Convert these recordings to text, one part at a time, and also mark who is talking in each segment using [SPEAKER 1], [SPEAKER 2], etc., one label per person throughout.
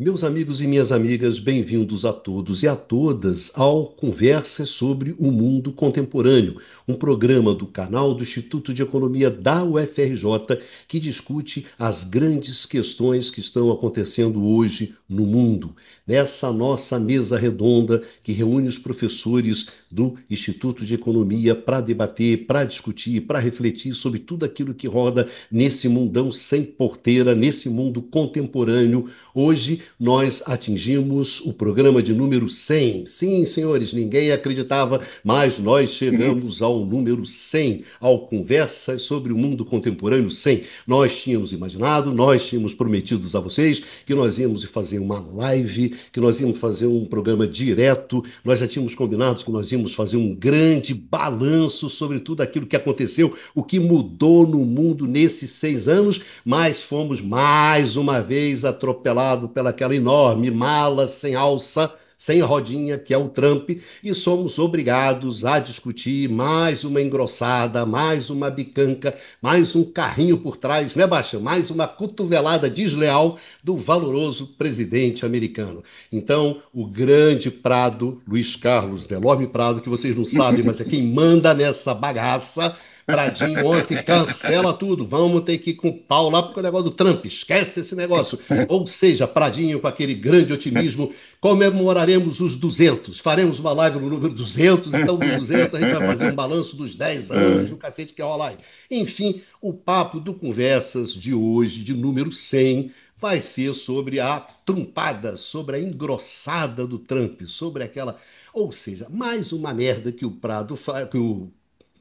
[SPEAKER 1] Meus amigos e minhas amigas, bem-vindos a todos e a todas ao Conversas sobre o Mundo Contemporâneo, um programa do canal do Instituto de Economia da UFRJ que discute as grandes questões que estão acontecendo hoje no mundo. Nessa nossa mesa redonda que reúne os professores do Instituto de Economia para debater, para discutir, para refletir sobre tudo aquilo que roda nesse mundão sem porteira, nesse mundo contemporâneo. Hoje nós atingimos o programa de número 100. Sim, senhores, ninguém acreditava, mas nós chegamos ao número 100, ao Conversas sobre o Mundo Contemporâneo 100. Nós tínhamos imaginado, nós tínhamos prometido a vocês que nós íamos fazer uma live, que nós íamos fazer um programa direto, nós já tínhamos combinado que nós íamos fazer um grande balanço sobre tudo aquilo que aconteceu, o que mudou no mundo nesses 6 anos, mas fomos mais uma vez atropelados pelaquela enorme mala sem alça, sem rodinha, que é o Trump, e somos obrigados a discutir mais uma engrossada, mais uma bicanca, mais um carrinho por trás, né, Baixa? Mais uma cotovelada desleal do valoroso presidente americano. Então, o grande Prado, Luiz Carlos Delorme Prado, que vocês não sabem, mas é quem manda nessa bagaça. Pradinho ontem cancela tudo. Vamos ter que ir com o pau lá porque o negócio do Trump. Esquece esse negócio. Ou seja, Pradinho com aquele grande otimismo. Comemoraremos os 200. Faremos uma live no número 200. Então, no 200 a gente vai fazer um balanço dos 10 anos, do cacete que rola aí. Enfim, o papo do Conversas de hoje, de número 100, vai ser sobre a trumpada, sobre a engrossada do Trump, sobre aquela. Ou seja, mais uma merda que o Prado que o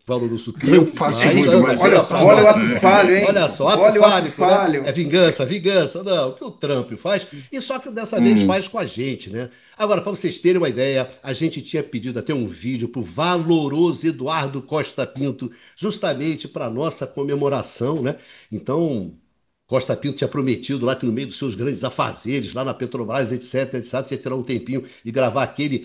[SPEAKER 1] valoroso
[SPEAKER 2] Eu
[SPEAKER 1] Trump
[SPEAKER 2] faço
[SPEAKER 1] faz,
[SPEAKER 2] muito, mas
[SPEAKER 1] manda
[SPEAKER 2] olha
[SPEAKER 1] para
[SPEAKER 2] só.
[SPEAKER 3] Olha o
[SPEAKER 1] nós.
[SPEAKER 3] ato falho,
[SPEAKER 1] Olha
[SPEAKER 3] hein?
[SPEAKER 1] só, ato
[SPEAKER 3] Olha o ato
[SPEAKER 1] fálico, né? É
[SPEAKER 3] falho.
[SPEAKER 1] vingança, vingança. Não, o que o Trump faz, e só que dessa vez
[SPEAKER 2] Hum,
[SPEAKER 1] faz com a gente, né? Agora, para vocês terem uma ideia, a gente tinha pedido até um vídeo para o valoroso Eduardo Costa Pinto, justamente para nossa comemoração, né? Então, Costa Pinto tinha prometido lá que no meio dos seus grandes afazeres, lá na Petrobras, etc, etc, ia tirar um tempinho e gravar aquela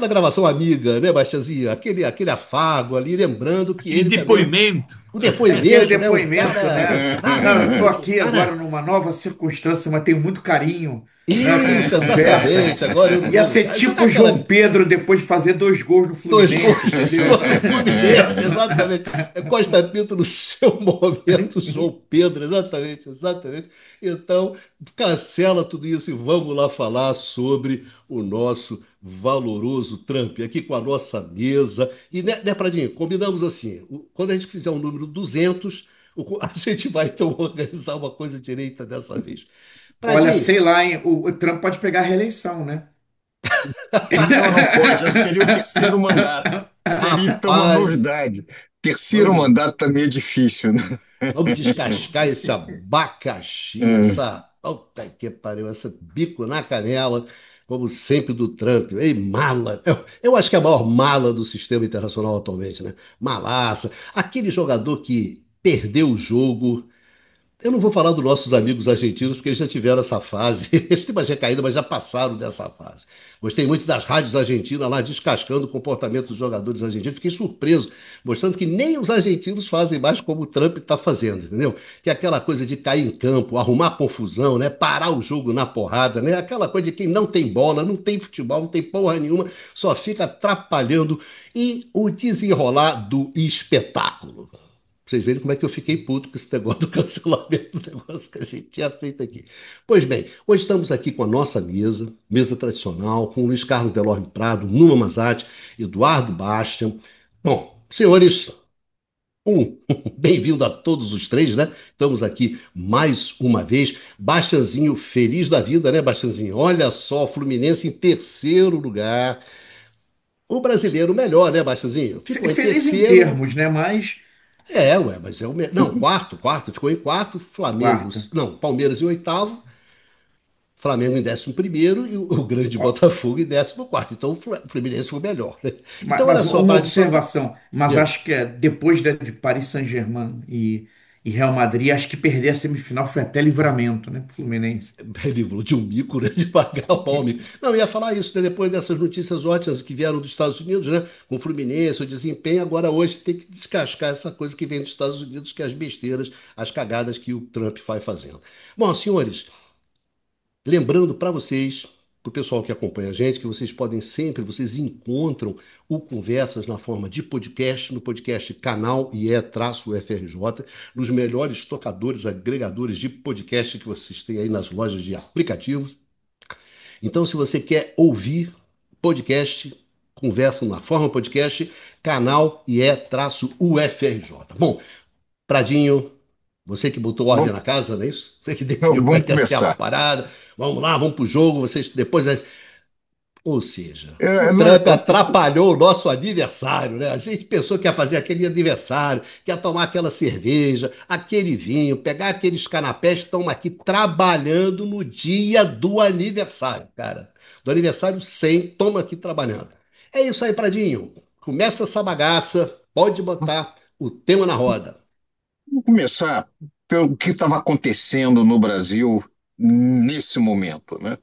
[SPEAKER 1] gravação amiga, né, Baixazinha? Aquele afago ali, lembrando que
[SPEAKER 4] Aquele
[SPEAKER 1] ele também,
[SPEAKER 4] depoimento.
[SPEAKER 1] o
[SPEAKER 3] Aquele
[SPEAKER 1] depoimento, né? O
[SPEAKER 3] depoimento,
[SPEAKER 1] cara,
[SPEAKER 3] né? Não, eu estou
[SPEAKER 1] exatamente, o
[SPEAKER 3] aqui agora
[SPEAKER 1] cara.
[SPEAKER 3] numa nova circunstância, mas tenho muito carinho, né, com
[SPEAKER 1] Isso,
[SPEAKER 3] conversa.
[SPEAKER 1] exatamente. Agora eu não
[SPEAKER 3] Ia
[SPEAKER 1] vou.
[SPEAKER 3] ser
[SPEAKER 1] Jogar
[SPEAKER 3] tipo
[SPEAKER 1] aquela
[SPEAKER 3] João Pedro depois de fazer 2 gols no
[SPEAKER 1] dois
[SPEAKER 3] Fluminense,
[SPEAKER 1] gols
[SPEAKER 3] entendeu?
[SPEAKER 1] do Fluminense, exatamente. É Costa Pinto no seu momento, João Pedro, exatamente, exatamente. Então, cancela tudo isso e vamos lá falar sobre o nosso valoroso Trump, aqui com a nossa mesa. E, né, Pradinho, combinamos assim, quando a gente fizer o número 200, a gente vai então organizar uma coisa direita dessa vez.
[SPEAKER 3] Olha,
[SPEAKER 1] Pradinho,
[SPEAKER 3] sei lá, hein? O Trump pode pegar a reeleição, né?
[SPEAKER 2] não, não pode. Já seria o terceiro mandato. Seria uma
[SPEAKER 1] rapaz,
[SPEAKER 2] novidade. Terceiro
[SPEAKER 1] vamos
[SPEAKER 2] mandato também é difícil, né?
[SPEAKER 1] Vamos descascar esse abacaxi,
[SPEAKER 2] É.
[SPEAKER 1] essa. Puta que pariu, essa bico na canela, como sempre do Trump. Ei, mala. Eu acho que é a maior mala do sistema internacional atualmente, né? Malaça. Aquele jogador que perdeu o jogo. Eu não vou falar dos nossos amigos argentinos, porque eles já tiveram essa fase. Eles têm mais recaída, mas já passaram dessa fase. Gostei muito das rádios argentinas lá descascando o comportamento dos jogadores argentinos. Fiquei surpreso, mostrando que nem os argentinos fazem mais como o Trump está fazendo, entendeu? Que é aquela coisa de cair em campo, arrumar confusão, né? Parar o jogo na porrada, né? Aquela coisa de quem não tem bola, não tem futebol, não tem porra nenhuma, só fica atrapalhando e o desenrolar do espetáculo. Pra vocês verem como é que eu fiquei puto com esse negócio do cancelamento do negócio que a gente tinha feito aqui. Pois bem, hoje estamos aqui com a nossa mesa, mesa tradicional, com Luiz Carlos Delorme Prado, Numa Mazati, Eduardo Bastian. Bom, senhores, bem-vindo a todos os três, né? Estamos aqui mais uma vez. Bastianzinho, feliz da vida, né, Bastianzinho? Olha só, Fluminense em terceiro lugar. O brasileiro melhor, né, Bastianzinho? Ficou em
[SPEAKER 3] Feliz em
[SPEAKER 1] terceiro.
[SPEAKER 3] termos, né? Mas
[SPEAKER 1] É, ué, mas é o. Não, quarto, ficou em quarto, Flamengo.
[SPEAKER 3] quarta.
[SPEAKER 1] Não, Palmeiras em oitavo, Flamengo em 11º e o grande
[SPEAKER 3] Ó,
[SPEAKER 1] Botafogo em 14º. Então o Fluminense foi melhor, né?
[SPEAKER 3] Mas,
[SPEAKER 1] Então, olha
[SPEAKER 3] mas
[SPEAKER 1] só,
[SPEAKER 3] uma
[SPEAKER 1] para só.
[SPEAKER 3] observação, mas
[SPEAKER 1] Diga,
[SPEAKER 3] acho que depois de Paris Saint-Germain e Real Madrid, acho que perder a semifinal foi até livramento, né, pro Fluminense.
[SPEAKER 1] ele livrou de um mico, né? De pagar o pau mico. Não, eu ia falar isso, né? Depois dessas notícias ótimas que vieram dos Estados Unidos, né? Com o Fluminense, o desempenho, agora hoje tem que descascar essa coisa que vem dos Estados Unidos, que é as besteiras, as cagadas que o Trump vai fazendo. Bom, senhores. Lembrando para vocês, para o pessoal que acompanha a gente, que vocês podem sempre, vocês encontram o Conversas na forma de podcast, no podcast Canal IE-UFRJ, nos melhores tocadores, agregadores de podcast que vocês têm aí nas lojas de aplicativos. Então, se você quer ouvir podcast, Conversa na forma podcast, Canal IE-UFRJ. Bom, Pradinho, você que botou ordem
[SPEAKER 2] Vamos,
[SPEAKER 1] na casa, não é isso? Você que definiu como é
[SPEAKER 2] vamos
[SPEAKER 1] que ia ser a
[SPEAKER 2] começar.
[SPEAKER 1] parada. Vamos lá, vamos pro jogo. Vocês depois. Ou seja, o
[SPEAKER 2] É, não,
[SPEAKER 1] Trump atrapalhou o nosso aniversário, né? A gente pensou que ia fazer aquele aniversário, que ia tomar aquela cerveja, aquele vinho, pegar aqueles canapés que estão aqui trabalhando no dia do aniversário, cara. Do aniversário 100, toma aqui trabalhando. É isso aí, Pradinho. Começa essa bagaça, pode botar o tema na roda.
[SPEAKER 2] vamos começar pelo que estava acontecendo no Brasil nesse momento, né?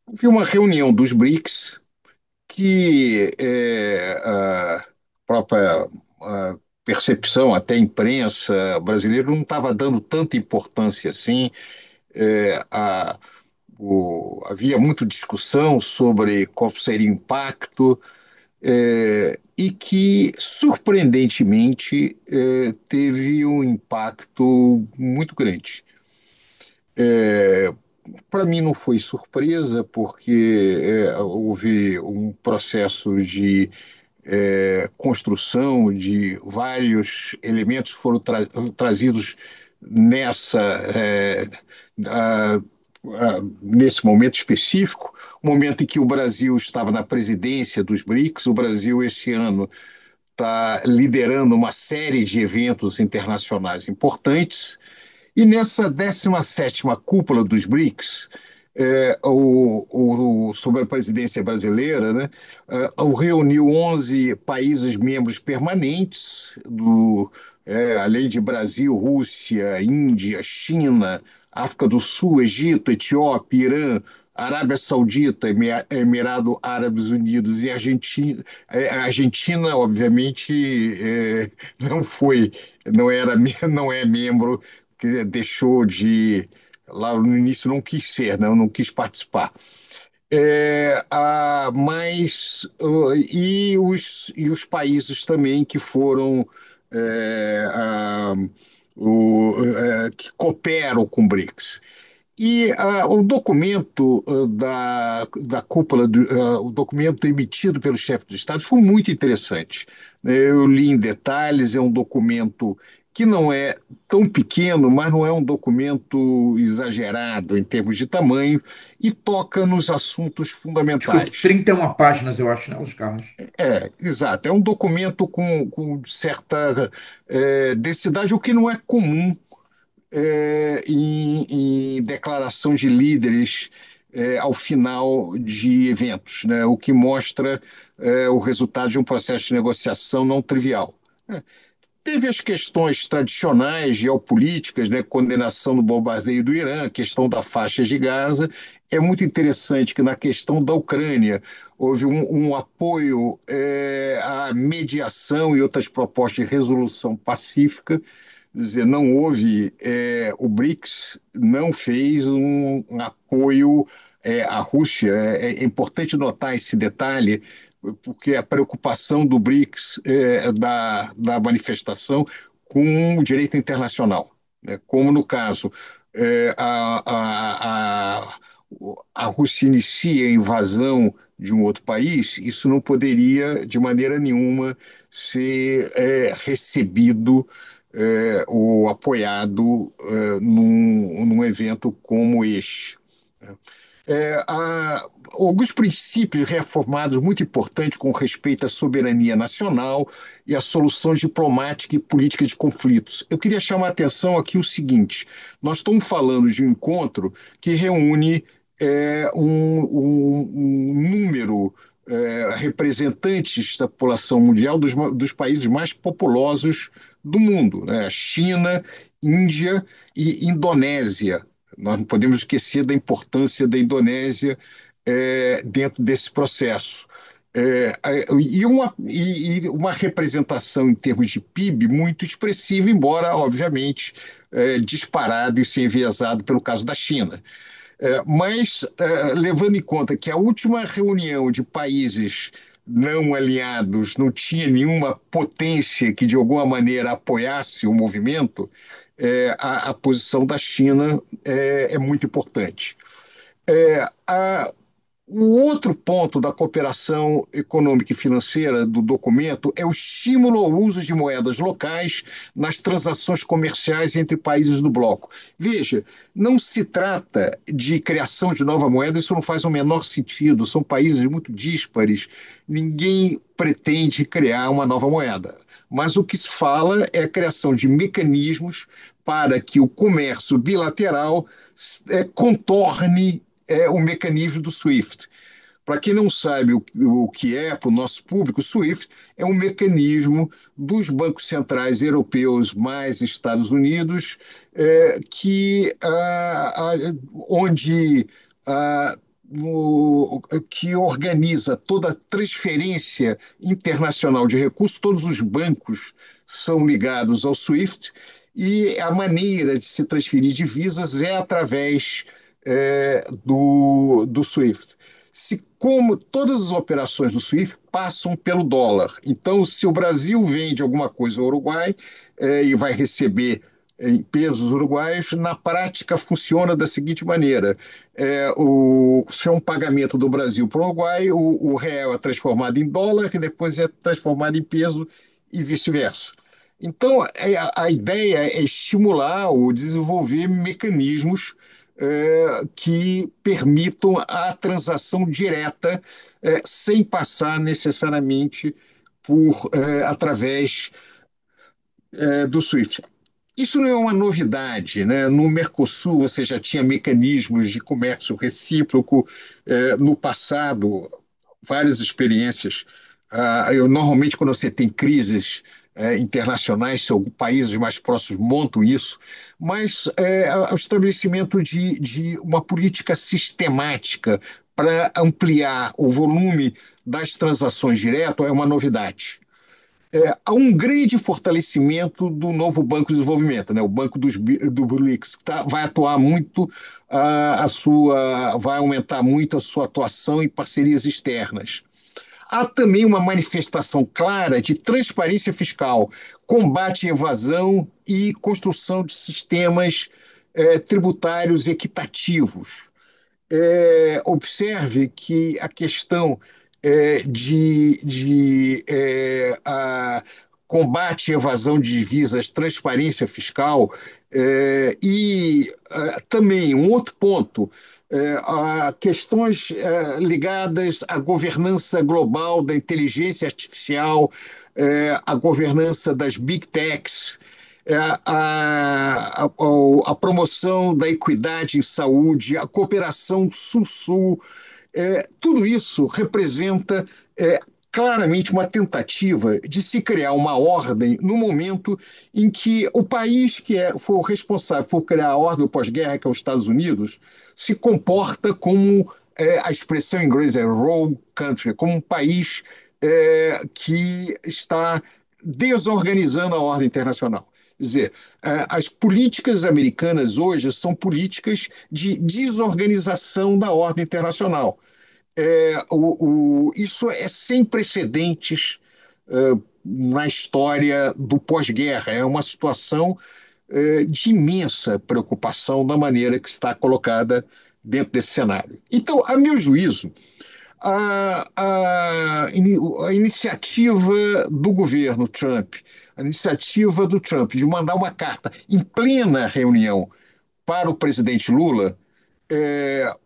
[SPEAKER 2] Houve uma reunião dos BRICS que a própria a percepção, até a imprensa brasileira, não estava dando tanta importância assim. É, a, havia muita discussão sobre qual seria o impacto, e que, surpreendentemente, teve um impacto muito grande. Para mim não foi surpresa, porque houve um processo de construção de vários elementos que foram trazidos nessa a- nesse momento específico, momento em que o Brasil estava na presidência dos BRICS. O Brasil este ano está liderando uma série de eventos internacionais importantes, e nessa 17ª cúpula dos BRICS, sob a presidência brasileira, né, reuniu 11 países membros permanentes, além de Brasil, Rússia, Índia, China, África do Sul, Egito, Etiópia, Irã, Arábia Saudita, Emirado Árabes Unidos e Argentina. A Argentina, obviamente, não foi, não era, não é membro, que deixou de, lá no início não quis ser, não quis participar. E os países também que foram é, ah, que cooperam com o BRICS. E o documento da cúpula, o documento emitido pelo chefe do Estado foi muito interessante. Eu li em detalhes, é um documento que não é tão pequeno, mas não é um documento exagerado em termos de tamanho e toca nos assuntos
[SPEAKER 3] Desculpe,
[SPEAKER 2] fundamentais.
[SPEAKER 3] 31 páginas, eu acho, né, Luiz Carlos?
[SPEAKER 2] Exato, é um documento com certa densidade, o que não é comum em declaração de líderes ao final de eventos, né? O que mostra o resultado de um processo de negociação não trivial. Teve as questões tradicionais, geopolíticas, né? Condenação do bombardeio do Irã, a questão da faixa de Gaza. É muito interessante que na questão da Ucrânia houve um apoio à mediação e outras propostas de resolução pacífica. Quer dizer, não houve, o BRICS não fez um apoio à Rússia. É importante notar esse detalhe, porque a preocupação do BRICS, da manifestação, com o direito internacional, né? Como no caso, a Rússia inicia a invasão de um outro país, isso não poderia, de maneira nenhuma, ser recebido ou apoiado num evento como este. Há alguns princípios reformados muito importantes com respeito à soberania nacional e à solução diplomática e política de conflitos. Eu queria chamar a atenção aqui o seguinte: nós estamos falando de um encontro que reúne um número representantes da população mundial dos países mais populosos do mundo, né? China, Índia e Indonésia. Nós não podemos esquecer da importância da Indonésia dentro desse processo. E uma representação em termos de PIB muito expressiva, embora, obviamente, disparado e ser enviesado pelo caso da China. Mas, levando em conta que a última reunião de países não alinhados não tinha nenhuma potência que, de alguma maneira, apoiasse o movimento, a posição da China é muito importante. O outro ponto da cooperação econômica e financeira do documento é o estímulo ao uso de moedas locais nas transações comerciais entre países do bloco. Veja, não se trata de criação de nova moeda, isso não faz o menor sentido, são países muito díspares, ninguém pretende criar uma nova moeda. Mas o que se fala é a criação de mecanismos para que o comércio bilateral contorne o mecanismo do SWIFT. Para quem não sabe o que é para o nosso público, o SWIFT é um mecanismo dos bancos centrais europeus mais Estados Unidos, onde ah, que organiza toda a transferência internacional de recursos, todos os bancos são ligados ao SWIFT, e a maneira de se transferir divisas é através do SWIFT. Como todas as operações do SWIFT passam pelo dólar. Então, se o Brasil vende alguma coisa ao Uruguai e vai receber em pesos uruguaios, na prática funciona da seguinte maneira: se é um pagamento do Brasil para o Uruguai, o real é transformado em dólar, que depois é transformado em peso e vice-versa. Então, a ideia é estimular ou desenvolver mecanismos que permitam a transação direta, sem passar necessariamente através do SWIFT. Isso não é uma novidade, né? No Mercosul você já tinha mecanismos de comércio recíproco, no passado, várias experiências. Normalmente, quando você tem crises internacionais, países mais próximos montam isso, mas o estabelecimento de uma política sistemática para ampliar o volume das transações direto é uma novidade. Há um grande fortalecimento do novo Banco de Desenvolvimento, né? O Banco do BRICS, que vai atuar muito vai aumentar muito a sua atuação em parcerias externas. Há também uma manifestação clara de transparência fiscal, combate à evasão e construção de sistemas tributários equitativos. Observe que a questão de combate à evasão de divisas, transparência fiscal também um outro ponto, a questões ligadas à governança global da inteligência artificial, a governança das big techs, a promoção da equidade em saúde, a cooperação Sul-Sul, tudo isso representa claramente uma tentativa de se criar uma ordem no momento em que o país que foi o responsável por criar a ordem pós-guerra, que é os Estados Unidos, se comporta como a expressão em inglês é rogue country, como um país que está desorganizando a ordem internacional. Quer dizer, as políticas americanas hoje são políticas de desorganização da ordem internacional. Isso é sem precedentes na história do pós-guerra. É uma situação de imensa preocupação da maneira que está colocada dentro desse cenário. Então, a meu juízo, a iniciativa do governo Trump, a iniciativa do Trump de mandar uma carta em plena reunião para o presidente Lula,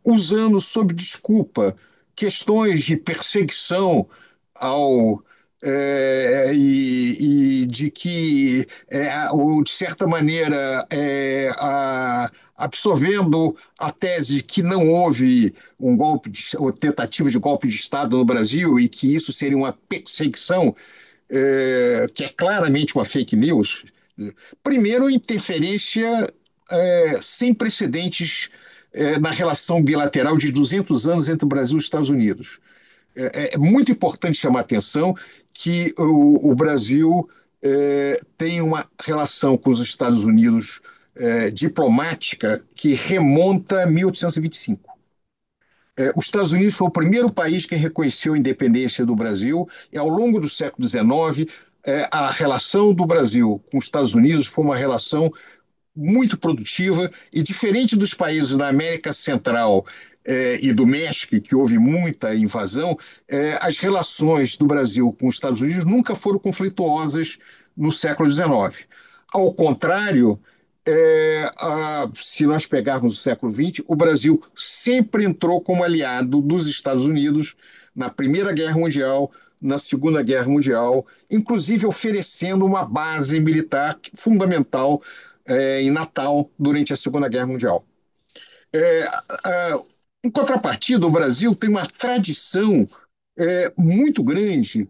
[SPEAKER 2] usando sob desculpa questões de perseguição ao de que, de certa maneira, absorvendo a tese de que não houve um golpe ou tentativa de golpe de Estado no Brasil e que isso seria uma perseguição, que é claramente uma fake news. Primeiro, interferência sem precedentes na relação bilateral de 200 anos entre o Brasil e os Estados Unidos. É muito importante chamar a atenção que o Brasil tem uma relação com os Estados Unidos diplomática que remonta a 1825. Os Estados Unidos foi o primeiro país que reconheceu a independência do Brasil, e ao longo do século XIX, a relação do Brasil com os Estados Unidos foi uma relação muito produtiva e diferente dos países da América Central e do México, que houve muita invasão, as relações do Brasil com os Estados Unidos nunca foram conflituosas no século XIX. Ao contrário, se nós pegarmos o século XX, o Brasil sempre entrou como aliado dos Estados Unidos na Primeira Guerra Mundial, na Segunda Guerra Mundial, inclusive oferecendo uma base militar fundamental em Natal durante a Segunda Guerra Mundial. Em contrapartida, o Brasil tem uma tradição muito grande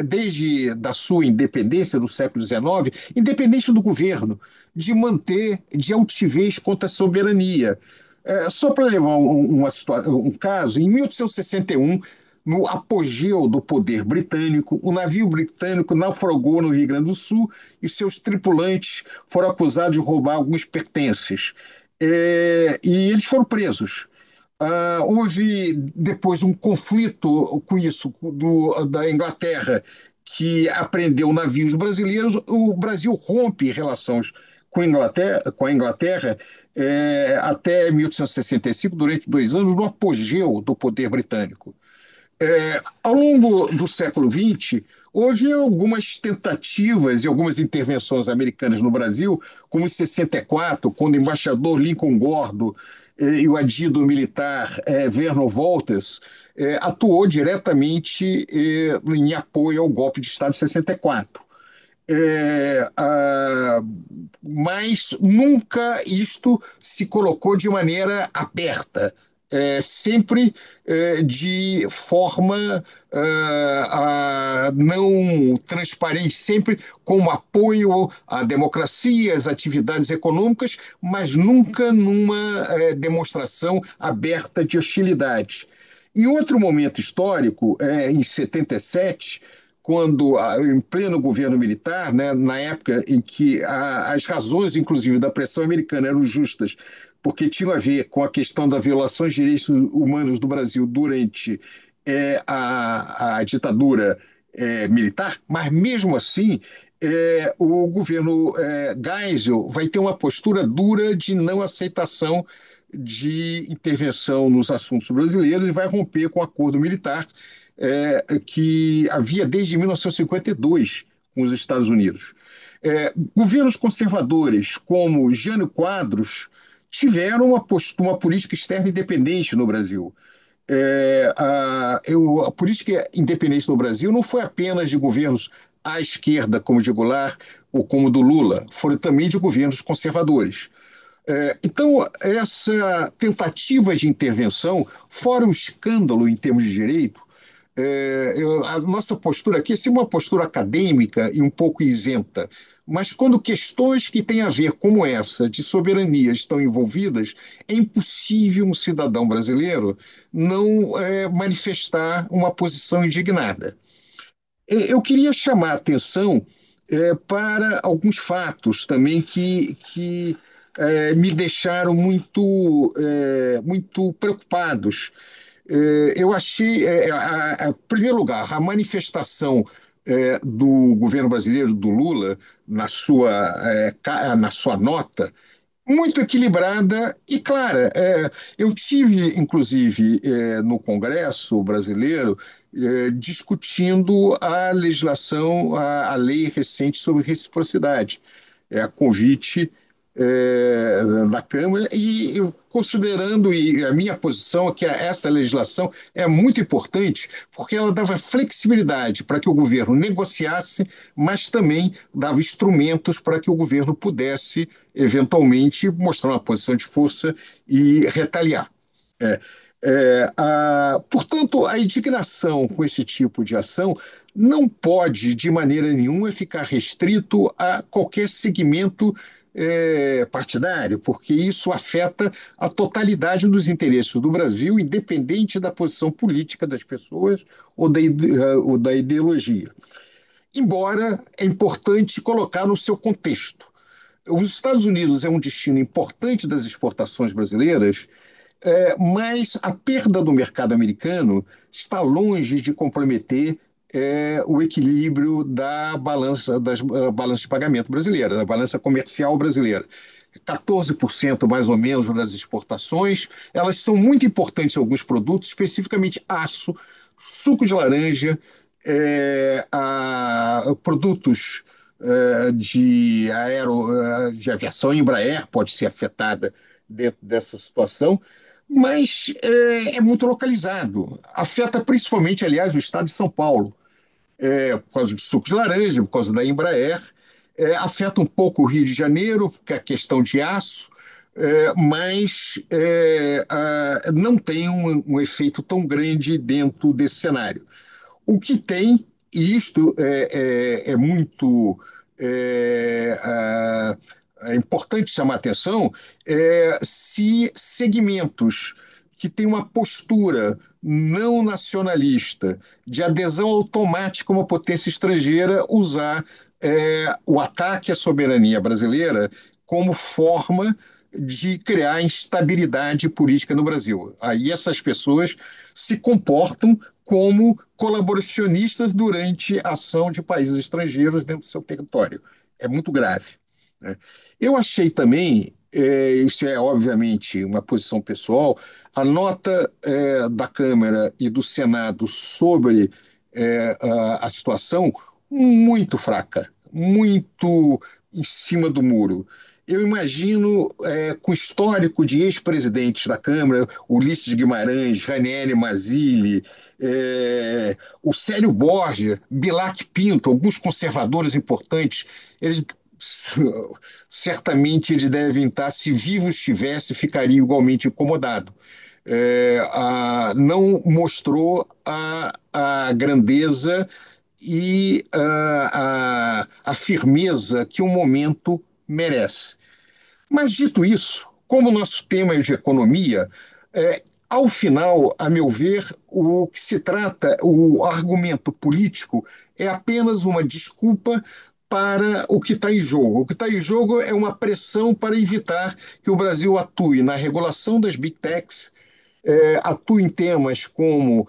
[SPEAKER 2] desde da sua independência no século XIX, independente do governo, de manter de altivez contra a soberania. Só para levar um caso, em 1861, no apogeu do poder britânico, o navio britânico naufragou no Rio Grande do Sul e seus tripulantes foram acusados de roubar alguns pertences. E eles foram presos. Houve depois um conflito com isso da Inglaterra, que apreendeu navios brasileiros. O Brasil rompe relações com a Inglaterra até 1865, durante 2 anos, no apogeu do poder britânico. Ao longo do século XX, houve algumas tentativas e algumas intervenções americanas no Brasil, como em 64, quando o embaixador Lincoln Gordo e o adido militar Vernon Walters atuou diretamente em apoio ao golpe de Estado de 64. Mas nunca isto se colocou de maneira aberta, sempre de forma não transparente, sempre com apoio à democracia, às atividades econômicas, mas nunca numa demonstração aberta de hostilidade. Em outro momento histórico, em 77, quando, em pleno governo militar, né, na época em que as razões, inclusive, da pressão americana eram justas, porque tinham a ver com a questão da violação de direitos humanos do Brasil durante a ditadura militar, mas mesmo assim o governo Geisel vai ter uma postura dura de não aceitação de intervenção nos assuntos brasileiros e vai romper com o acordo militar que havia desde 1952 com os Estados Unidos. Governos conservadores como Jânio Quadros tiveram uma política externa independente no Brasil. A política independente no Brasil não foi apenas de governos à esquerda, como de Goulart ou como do Lula, foram também de governos conservadores. Então, essa tentativa de intervenção, fora o escândalo em termos de direito, a nossa postura aqui é uma postura acadêmica e um pouco isenta, mas quando questões que têm a ver como essa, de soberania, estão envolvidas, é impossível um cidadão brasileiro não manifestar uma posição indignada. Eu queria chamar a atenção para alguns fatos também que me deixaram muito preocupados. Eu achei, em primeiro lugar, a manifestação do governo brasileiro, do Lula, na sua nota, muito equilibrada e clara. Eu tive, inclusive, no Congresso brasileiro, discutindo a legislação, a lei recente sobre reciprocidade, a convite da Câmara, e eu, considerando, e a minha posição é que essa legislação é muito importante, porque ela dava flexibilidade para que o governo negociasse, mas também dava instrumentos para que o governo pudesse, eventualmente, mostrar uma posição de força e retaliar. Portanto, a indignação com esse tipo de ação não pode, de maneira nenhuma, ficar restrito a qualquer segmento partidário, porque isso afeta a totalidade dos interesses do Brasil, independente da posição política das pessoas ou da ideologia. Embora é importante colocar no seu contexto. Os Estados Unidos é um destino importante das exportações brasileiras, mas a perda do mercado americano está longe de comprometer o equilíbrio da balança, balança de pagamento brasileira, da balança comercial brasileira. 14% mais ou menos das exportações, elas são muito importantes em alguns produtos, especificamente aço, suco de laranja, produtos de aviação. Embraer pode ser afetada dentro dessa situação, mas é muito localizado. Afeta principalmente, aliás, o estado de São Paulo, por causa do suco de laranja, por causa da Embraer. Afeta um pouco o Rio de Janeiro, porque é a questão de aço, mas não tem um efeito tão grande dentro desse cenário. O que tem, e isto é muito é, ah, é importante chamar atenção, se segmentos que têm uma postura não nacionalista, de adesão automática a uma potência estrangeira, usar o ataque à soberania brasileira como forma de criar instabilidade política no Brasil. Aí essas pessoas se comportam como colaboracionistas durante a ação de países estrangeiros dentro do seu território. É muito grave, né? Eu achei também, isso é obviamente uma posição pessoal, a nota da Câmara e do Senado sobre a situação muito fraca, muito em cima do muro. Eu imagino, com o histórico de ex-presidentes da Câmara, Ulisses Guimarães, Ranieri Mazzilli, o Célio Borja, Bilac Pinto, alguns conservadores importantes, eles certamente eles devem estar, se vivos estivesse, ficariam igualmente incomodados. Não mostrou a grandeza e a firmeza que o momento merece. Mas, dito isso, como o nosso tema é de economia, ao final, a meu ver, o que se trata, o argumento político, é apenas uma desculpa para o que está em jogo. O que está em jogo é uma pressão para evitar que o Brasil atue na regulação das big techs, atue em temas como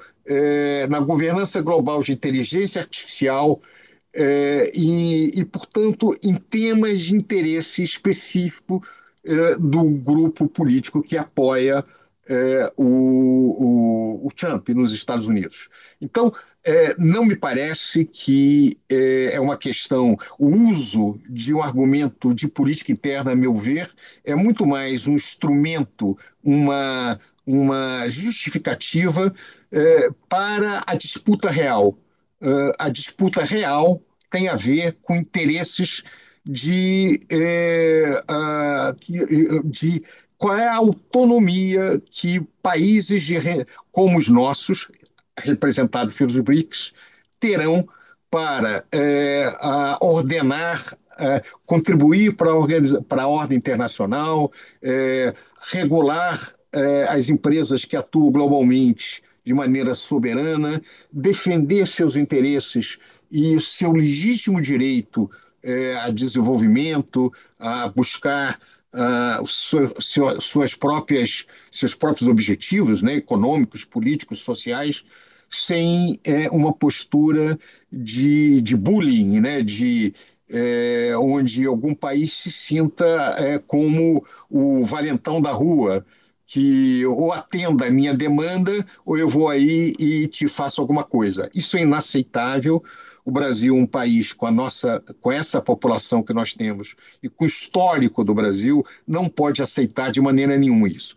[SPEAKER 2] na governança global de inteligência artificial, portanto, em temas de interesse específico do grupo político que apoia o Trump nos Estados Unidos. Então, não me parece que é uma questão. O uso de um argumento de política interna, a meu ver, é muito mais um instrumento, uma justificativa para a disputa real. A disputa real tem a ver com interesses de qual é a autonomia que países como os nossos, representados pelos BRICS, terão para ordenar, contribuir para a ordem internacional, regular as empresas que atuam globalmente de maneira soberana, defender seus interesses e seu legítimo direito a desenvolvimento, a buscar seus próprios objetivos, né, econômicos, políticos, sociais, sem uma postura de bullying, né, onde algum país se sinta como o valentão da rua, que ou atenda a minha demanda ou eu vou aí e te faço alguma coisa. Isso é inaceitável. O Brasil, um país com essa população que nós temos e com o histórico do Brasil, não pode aceitar de maneira nenhuma isso.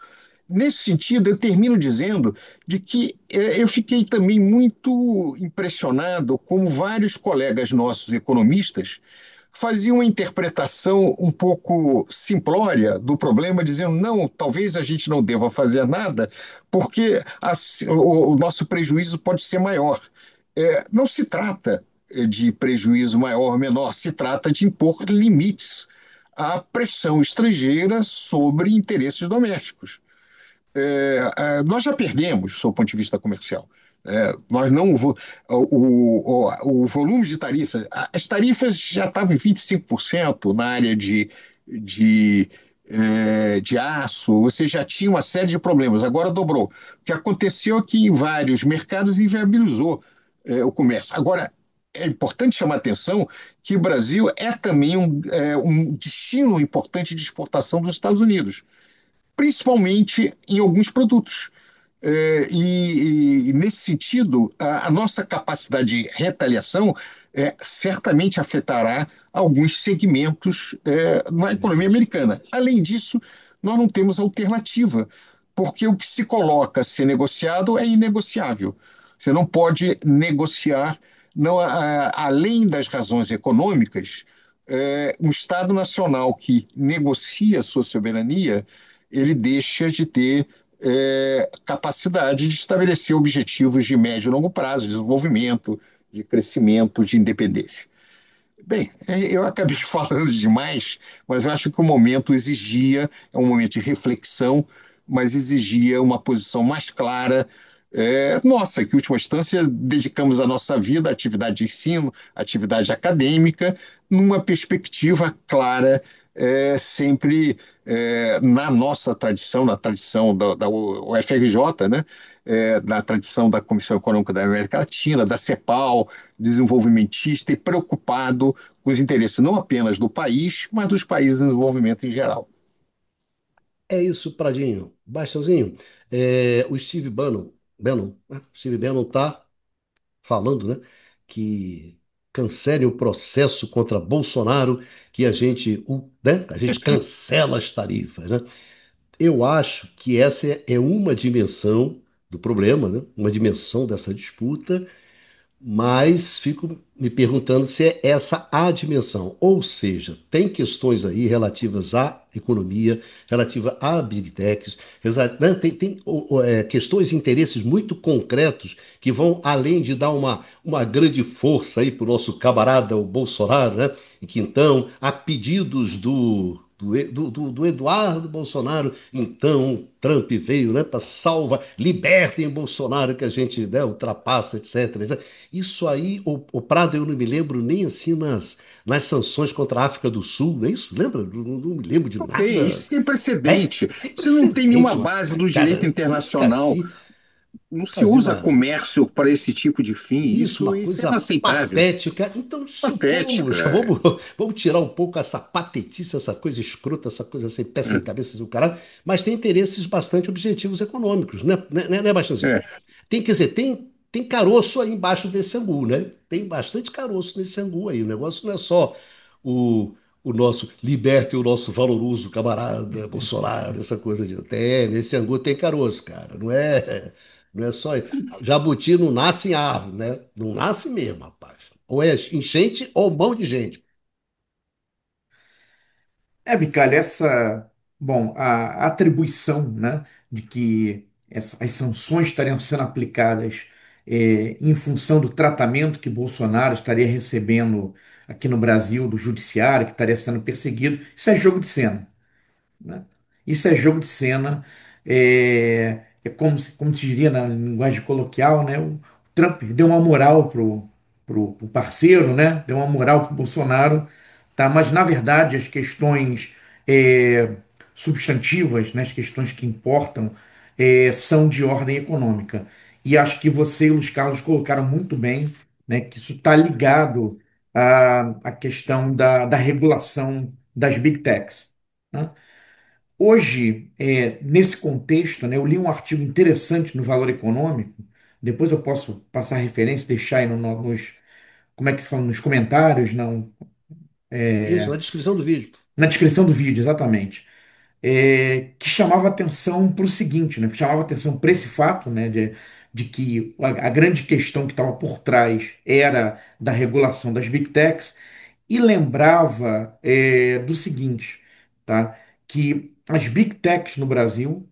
[SPEAKER 2] Nesse sentido, eu termino dizendo de que eu fiquei também muito impressionado como vários colegas nossos economistas faziam uma interpretação um pouco simplória do problema, dizendo, não, talvez a gente não deva fazer nada, porque o nosso prejuízo pode ser maior. Não se trata de prejuízo maior ou menor, se trata de impor limites à pressão estrangeira sobre interesses domésticos. Nós já perdemos, do ponto de vista comercial. Nós não o volume de tarifas, as tarifas já estavam em 25% na área de de, de aço, você já tinha uma série de problemas, agora dobrou. O que aconteceu é que em vários mercados inviabilizou o comércio. Agora, é importante chamar a atenção que o Brasil é também um destino importante de exportação dos Estados Unidos, principalmente em alguns produtos. Nesse sentido, a nossa capacidade de retaliação certamente afetará alguns segmentos na economia americana. Além disso, nós não temos alternativa, porque o que se coloca a ser negociado é inegociável. Você não pode negociar, não, além das razões econômicas, um Estado nacional que negocia a sua soberania, ele deixa de ter capacidade de estabelecer objetivos de médio e longo prazo, de desenvolvimento, de crescimento, de independência. Bem, eu acabei falando demais, mas eu acho que o momento exigia, é um momento de reflexão, mas exigia uma posição mais clara. Nossa, que em última instância dedicamos a nossa vida à atividade de ensino, à atividade acadêmica, numa perspectiva clara, sempre na nossa tradição, na tradição da UFRJ, né? Na tradição da Comissão Econômica da América Latina, da CEPAL, desenvolvimentista e preocupado com os interesses não apenas do país, mas dos países em desenvolvimento em geral.
[SPEAKER 1] É isso, Pradinho. Baixazinho, o Steve Bannon, né? Steve Bannon está falando, né, que cancele o processo contra Bolsonaro, que a gente cancela as tarifas, né? Eu acho que essa é uma dimensão do problema, né? Uma dimensão dessa disputa, mas fico me perguntando se é essa a dimensão. Ou seja, tem questões aí relativas à economia, relativa a Big Techs, né? Tem questões e interesses muito concretos que vão além de dar uma grande força aí para o nosso camarada, o Bolsonaro, né? E que então, a pedidos do Eduardo Bolsonaro, então Trump veio, né, para libertem o Bolsonaro que a gente, né, ultrapassa, etc. Isso aí, o Prado, eu não me lembro nem assim nas sanções contra a África do Sul, não é isso? Lembra? Não me lembro de
[SPEAKER 2] Ok, isso
[SPEAKER 1] nada.
[SPEAKER 2] sem precedente.
[SPEAKER 1] Sem
[SPEAKER 2] Você não tem nenhuma
[SPEAKER 1] precedente, uma
[SPEAKER 2] base
[SPEAKER 1] coisa,
[SPEAKER 2] do direito
[SPEAKER 1] cara,
[SPEAKER 2] internacional, não se
[SPEAKER 1] nunca vi
[SPEAKER 2] usa
[SPEAKER 1] uma,
[SPEAKER 2] comércio para esse tipo de fim.
[SPEAKER 1] isso, uma
[SPEAKER 2] Isso é
[SPEAKER 1] coisa
[SPEAKER 2] inaceitável,
[SPEAKER 1] patética. Então,
[SPEAKER 2] patética.
[SPEAKER 1] supomos, vamos tirar um pouco essa patetice, essa coisa escrota, essa coisa sem pé, sem cabeça, sem o caralho, mas tem interesses bastante objetivos econômicos, né, Baixãozinho?
[SPEAKER 2] É.
[SPEAKER 1] Quer dizer, tem caroço aí embaixo desse angu, né? Tem bastante caroço nesse angu aí. O negócio não é só o, o nosso liberte o nosso valoroso camarada Bolsonaro, essa coisa de. Nesse angu tem caroço, cara. Não é só isso. Jabuti não nasce em árvore, né? Não nasce mesmo, rapaz. Ou é enchente ou mão de gente.
[SPEAKER 3] Bicalho, bom, a atribuição, né, de que as sanções estariam sendo aplicadas em função do tratamento que Bolsonaro estaria recebendo aqui no Brasil, do judiciário, que estaria sendo perseguido, isso é jogo de cena, né? Isso é jogo de cena, é como te diria na linguagem coloquial, né? O Trump deu uma moral pro parceiro, né? Deu uma moral pro Bolsonaro, tá? Mas na verdade as questões é, substantivas, né? As questões que importam são de ordem econômica. E acho que você e o Luiz Carlos colocaram muito bem, né? Que isso está ligado à questão da regulação das big techs, né? Hoje, nesse contexto, né, eu li um artigo interessante no Valor Econômico, depois eu posso passar a referência, deixar aí nos, como é que se fala, nos comentários, não,
[SPEAKER 1] Isso, na descrição do vídeo.
[SPEAKER 3] na descrição do vídeo, exatamente, que chamava atenção para o seguinte, né, chamava atenção para esse fato, né, de que a grande questão que estava por trás era da regulação das Big Techs, e lembrava do seguinte, tá, que as Big Techs no Brasil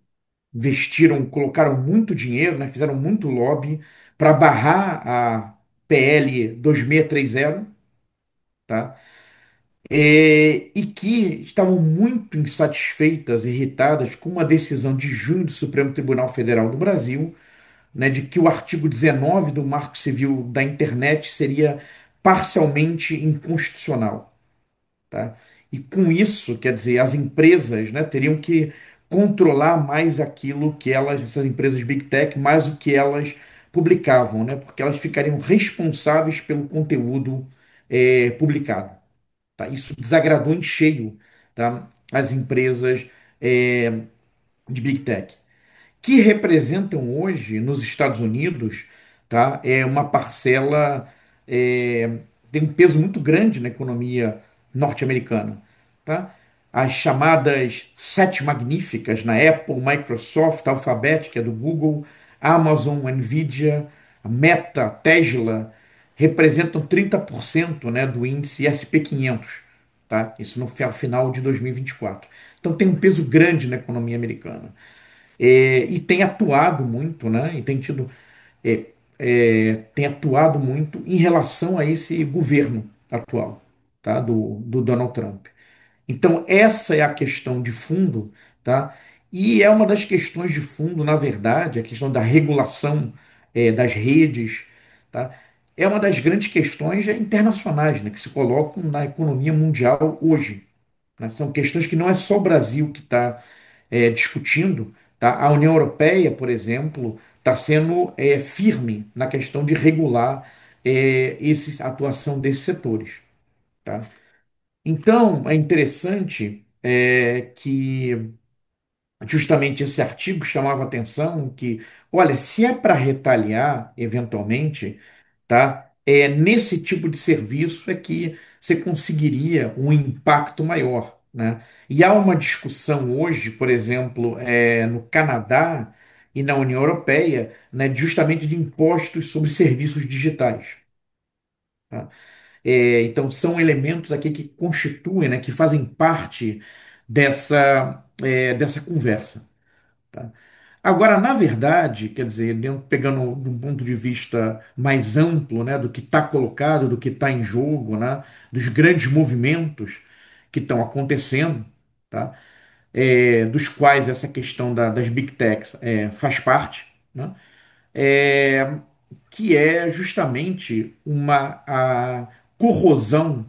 [SPEAKER 3] colocaram muito dinheiro, né, fizeram muito lobby para barrar a PL 2630, tá? E que estavam muito insatisfeitas, irritadas com uma decisão de junho do Supremo Tribunal Federal do Brasil, né, de que o artigo 19 do Marco Civil da Internet seria parcialmente inconstitucional, tá? E com isso, quer dizer, as empresas, né, teriam que controlar mais aquilo que elas, essas empresas Big Tech, mais o que elas publicavam, né, porque elas ficariam responsáveis pelo conteúdo publicado. Tá? Isso desagradou em cheio, tá, as empresas é, de Big Tech que representam hoje nos Estados Unidos, tá, é uma parcela, é, tem um peso muito grande na economia norte-americana. Tá? As chamadas sete magníficas na Apple, Microsoft, Alphabet, que é do Google, Amazon, Nvidia, a Meta, Tesla, representam 30%, né, do índice SP 500. Tá? Isso no final de 2024. Então tem um peso grande na economia americana e tem atuado muito, né? E tem tido, é, tem atuado muito em relação a esse governo atual, tá? Do Donald Trump. Então, essa é a questão de fundo, tá? E é uma das questões de fundo, na verdade, a questão da regulação das redes, tá? É uma das grandes questões internacionais, né, que se colocam na economia mundial hoje, né? São questões que não é só o Brasil que está discutindo, tá? A União Europeia, por exemplo, está sendo firme na questão de regular a atuação desses setores. Tá? Então, é interessante que justamente esse artigo chamava atenção que, olha, se é para retaliar, eventualmente, tá? É nesse tipo de serviço é que você conseguiria um impacto maior, né? E há uma discussão hoje, por exemplo, no Canadá e na União Europeia, né, justamente de impostos sobre serviços digitais. Tá? Então, são elementos aqui que constituem, né, que fazem parte dessa conversa. Tá? Agora, na verdade, quer dizer, pegando de um ponto de vista mais amplo, né, do que está colocado, do que está em jogo, né, dos grandes movimentos que estão acontecendo, tá, dos quais essa questão das Big Techs faz parte, né, é, que é justamente a corrosão,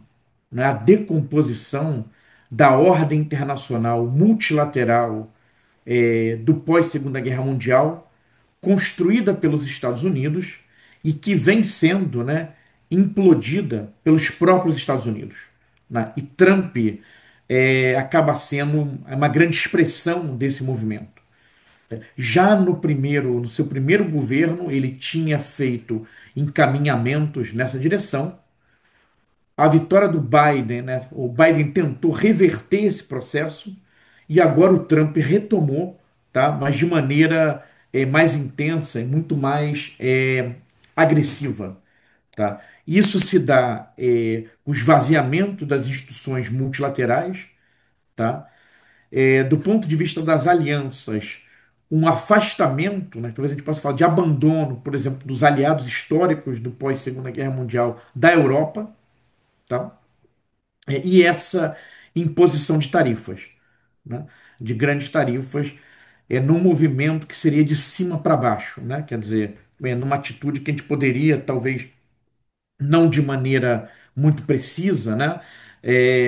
[SPEAKER 3] né, a decomposição da ordem internacional multilateral do pós-Segunda Guerra Mundial, construída pelos Estados Unidos e que vem sendo, né, implodida pelos próprios Estados Unidos. Né? E Trump acaba sendo uma grande expressão desse movimento. Já no seu primeiro governo, ele tinha feito encaminhamentos nessa direção. A vitória do Biden, né, o Biden tentou reverter esse processo e agora o Trump retomou, tá, mas de maneira mais intensa e muito mais agressiva. Tá? Isso se dá com o esvaziamento das instituições multilaterais, tá? Do ponto de vista das alianças, um afastamento, né, talvez a gente possa falar de abandono, por exemplo, dos aliados históricos do pós-Segunda Guerra Mundial da Europa, tá? E essa imposição de tarifas, né, de grandes tarifas, num movimento que seria de cima para baixo, né? Quer dizer, numa atitude que a gente poderia, talvez, não de maneira muito precisa, né,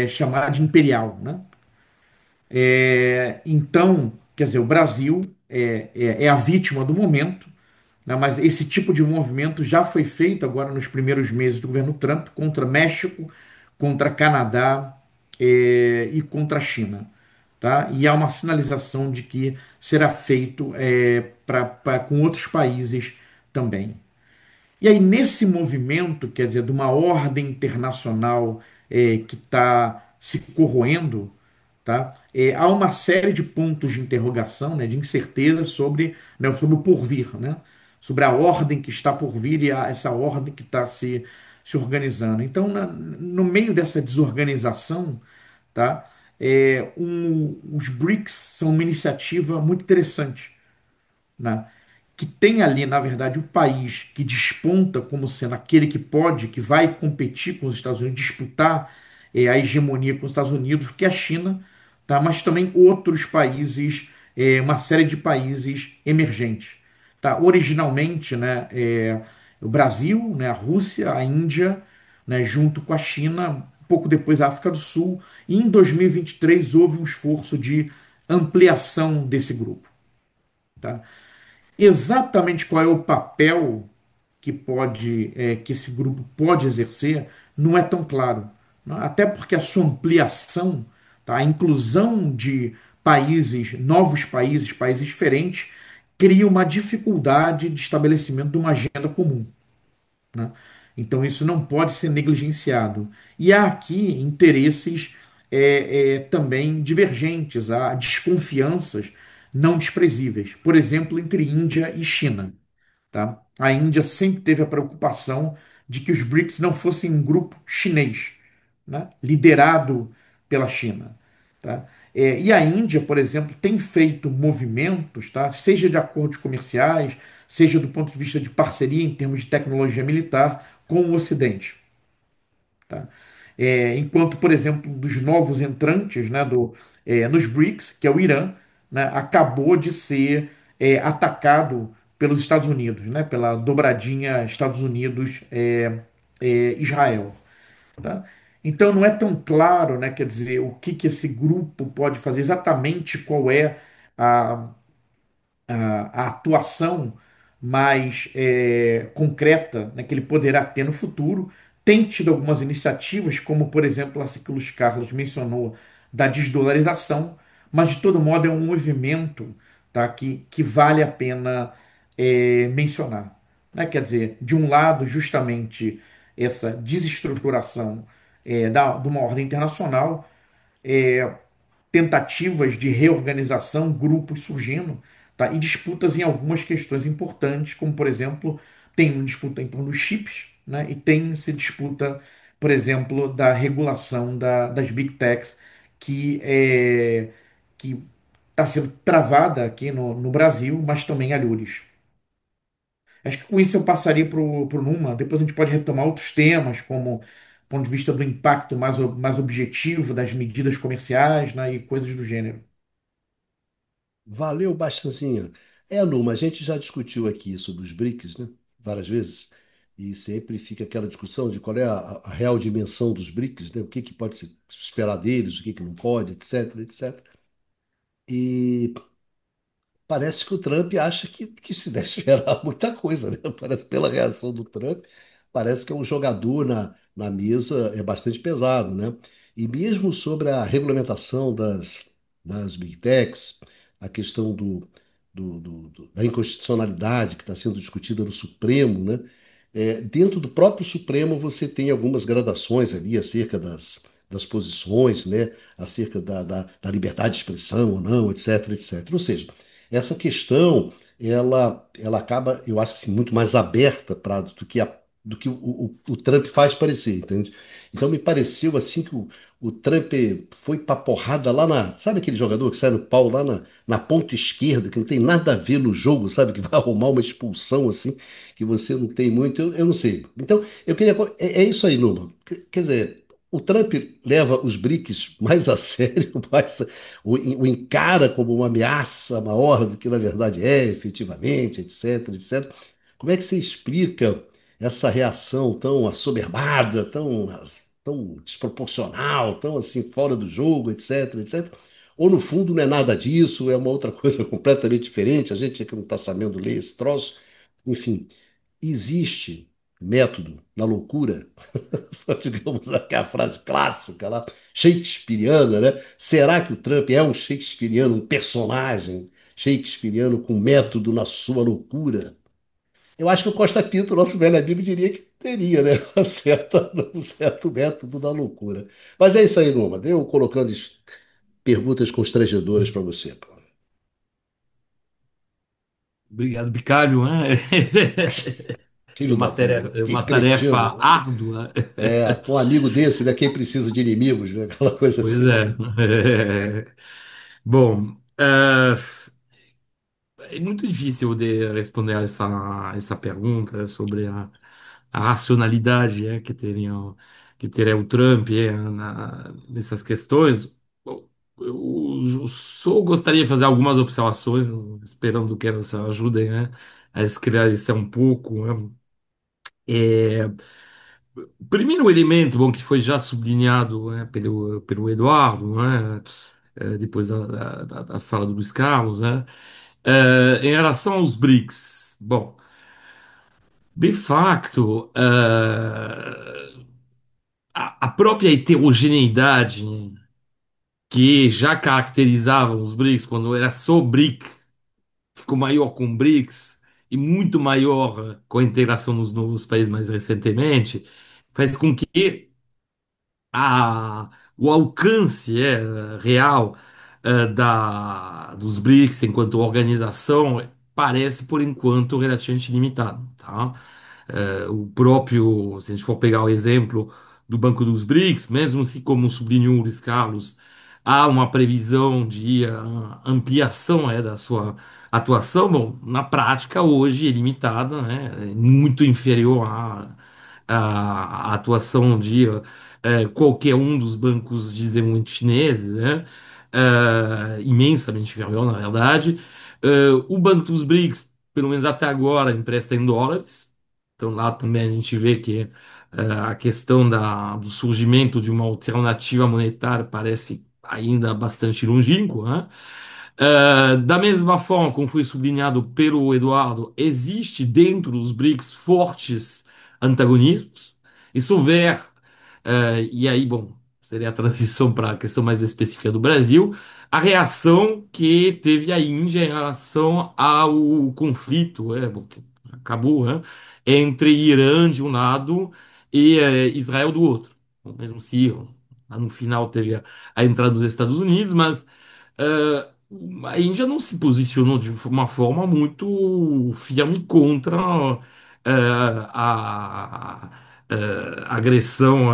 [SPEAKER 3] chamar de imperial, né? Então, quer dizer, o Brasil é a vítima do momento, né, mas esse tipo de movimento já foi feito agora nos primeiros meses do governo Trump contra México, contra Canadá e contra a China. Tá? E há uma sinalização de que será feito com outros países também. E aí, nesse movimento, quer dizer, de uma ordem internacional que está se corroendo, tá? Há uma série de pontos de interrogação, né, de incerteza sobre, né, sobre o porvir, né? Sobre a ordem que está por vir e essa ordem que está se organizando. Então, no meio dessa desorganização, tá? Os BRICS são uma iniciativa muito interessante, né? Que tem ali, na verdade, o país que desponta como sendo aquele que pode, que vai competir com os Estados Unidos, disputar a hegemonia com os Estados Unidos, que é a China, tá? Mas também outros países, uma série de países emergentes. Tá? Originalmente, né, o Brasil, né, a Rússia, a Índia, né, junto com a China, pouco depois a África do Sul, e em 2023 houve um esforço de ampliação desse grupo. Tá? Exatamente qual é o papel que esse grupo pode exercer não é tão claro, né? Até porque a sua ampliação, tá? A inclusão de países, novos países, países diferentes, cria uma dificuldade de estabelecimento de uma agenda comum, né? Então isso não pode ser negligenciado. E há aqui interesses também divergentes, há desconfianças não desprezíveis, por exemplo, entre Índia e China. Tá? A Índia sempre teve a preocupação de que os BRICS não fossem um grupo chinês, né? Liderado pela China. Tá? E a Índia, por exemplo, tem feito movimentos, tá? Seja de acordos comerciais, seja do ponto de vista de parceria em termos de tecnologia militar com o Ocidente. Tá? Enquanto, por exemplo, um dos novos entrantes, né, nos BRICS, que é o Irã, né, acabou de ser atacado pelos Estados Unidos, né, pela dobradinha Estados Unidos-Israel. Tá? Então não é tão claro, né, quer dizer, o que, que esse grupo pode fazer, exatamente qual é a, a atuação mais concreta, né, que ele poderá ter no futuro. Tem tido algumas iniciativas, como por exemplo essa que o Luiz Carlos mencionou, da desdolarização, mas de todo modo é um movimento, tá, que vale a pena mencionar. Né? Quer dizer, de um lado, justamente essa desestruturação de uma ordem internacional, tentativas de reorganização, grupos surgindo, tá? E disputas em algumas questões importantes, como, por exemplo, tem uma disputa em torno dos chips, né? E tem-se disputa, por exemplo, da regulação das big techs, que está sendo travada aqui no Brasil, mas também a Lures. Acho que com isso eu passaria para o Numa. Depois a gente pode retomar outros temas, como ponto de vista do impacto mais objetivo das medidas comerciais, né, e coisas do gênero.
[SPEAKER 1] Valeu, Bastanzinha. Numa, a gente já discutiu aqui sobre os BRICS, né? Várias vezes. E sempre fica aquela discussão de qual é a real dimensão dos BRICS, né? O que pode se esperar deles, o que não pode, etc, etc. E parece que o Trump acha que se deve esperar muita coisa, né? Parece, pela reação do Trump, parece que é um jogador na mesa é bastante pesado, né? E mesmo sobre a regulamentação das Big Techs, a questão da inconstitucionalidade que está sendo discutida no Supremo, né? Dentro do próprio Supremo você tem algumas gradações ali acerca das posições, né? Acerca da liberdade de expressão ou não, etc, etc. Ou seja, essa questão ela acaba, eu acho assim, muito mais aberta do que o Trump faz parecer, entende? Então me pareceu assim que o Trump foi pra porrada lá sabe aquele jogador que sai no pau lá na ponta esquerda, que não tem nada a ver no jogo, sabe? Que vai arrumar uma expulsão assim, que você não tem muito, eu não sei. Então, eu queria. É isso aí, Numa. Quer dizer, o Trump leva os BRICS mais a sério, o encara como uma ameaça maior do que na verdade é, efetivamente, etc, etc. Como é que você explica essa reação tão assoberbada, tão desproporcional, tão assim fora do jogo, etc, etc? Ou no fundo não é nada disso, é uma outra coisa completamente diferente, a gente é que não está sabendo ler esse troço. Enfim, existe método na loucura, digamos aquela frase clássica lá, shakespeariana, né? Será que o Trump é um shakespeariano, um personagem shakespeariano com método na sua loucura? Eu acho que o Costa Pinto, nosso velho amigo, diria que teria, né? Um certo método na loucura. Mas é isso aí, Numa. Eu colocando perguntas constrangedoras para você. Pô.
[SPEAKER 4] Obrigado, Bicalho, né?
[SPEAKER 1] Filho da puta,
[SPEAKER 4] É
[SPEAKER 1] que
[SPEAKER 4] uma tarefa
[SPEAKER 1] cretino.
[SPEAKER 4] árdua.
[SPEAKER 1] Um amigo desse, né? Quem precisa de inimigos, né? Aquela coisa
[SPEAKER 4] Pois
[SPEAKER 1] assim.
[SPEAKER 4] é. Bom, é muito difícil de responder a essa pergunta sobre a racionalidade que teria o Trump nessas questões. Bom, eu só gostaria de fazer algumas observações, esperando que elas ajudem, né, a esclarecer um pouco, né? O primeiro elemento, bom, que foi já sublinhado, né, pelo Eduardo, né, depois da fala do Luiz Carlos, né, em relação aos BRICS. Bom, de facto, a própria heterogeneidade que já caracterizavam os BRICS quando era só BRIC, ficou maior com BRICS e muito maior com a integração nos novos países mais recentemente, faz com que o alcance real dos BRICS enquanto organização parece, por enquanto, relativamente limitado, tá? O próprio, se a gente for pegar o exemplo do Banco dos BRICS, mesmo se, como sublinhou o Luiz Carlos, há uma previsão de ampliação da sua atuação, bom, na prática, hoje é limitada, né? É muito inferior à atuação de qualquer um dos bancos de desenvolvimento chineses, né? Imensamente inferior, na verdade. O Banco dos BRICS, pelo menos até agora, empresta em dólares. Então lá também a gente vê que a questão do surgimento de uma alternativa monetária parece ainda bastante longínquo, né? Da mesma forma, como foi sublinhado pelo Eduardo, existe dentro dos BRICS fortes antagonismos. E se houver, e aí, bom, seria a transição para a questão mais específica do Brasil, a reação que teve a Índia em relação ao conflito, bom, que acabou, né, entre Irã de um lado e Israel do outro. Bom, mesmo se lá no final teve a entrada dos Estados Unidos, mas eh, a Índia não se posicionou de uma forma muito firme contra a agressão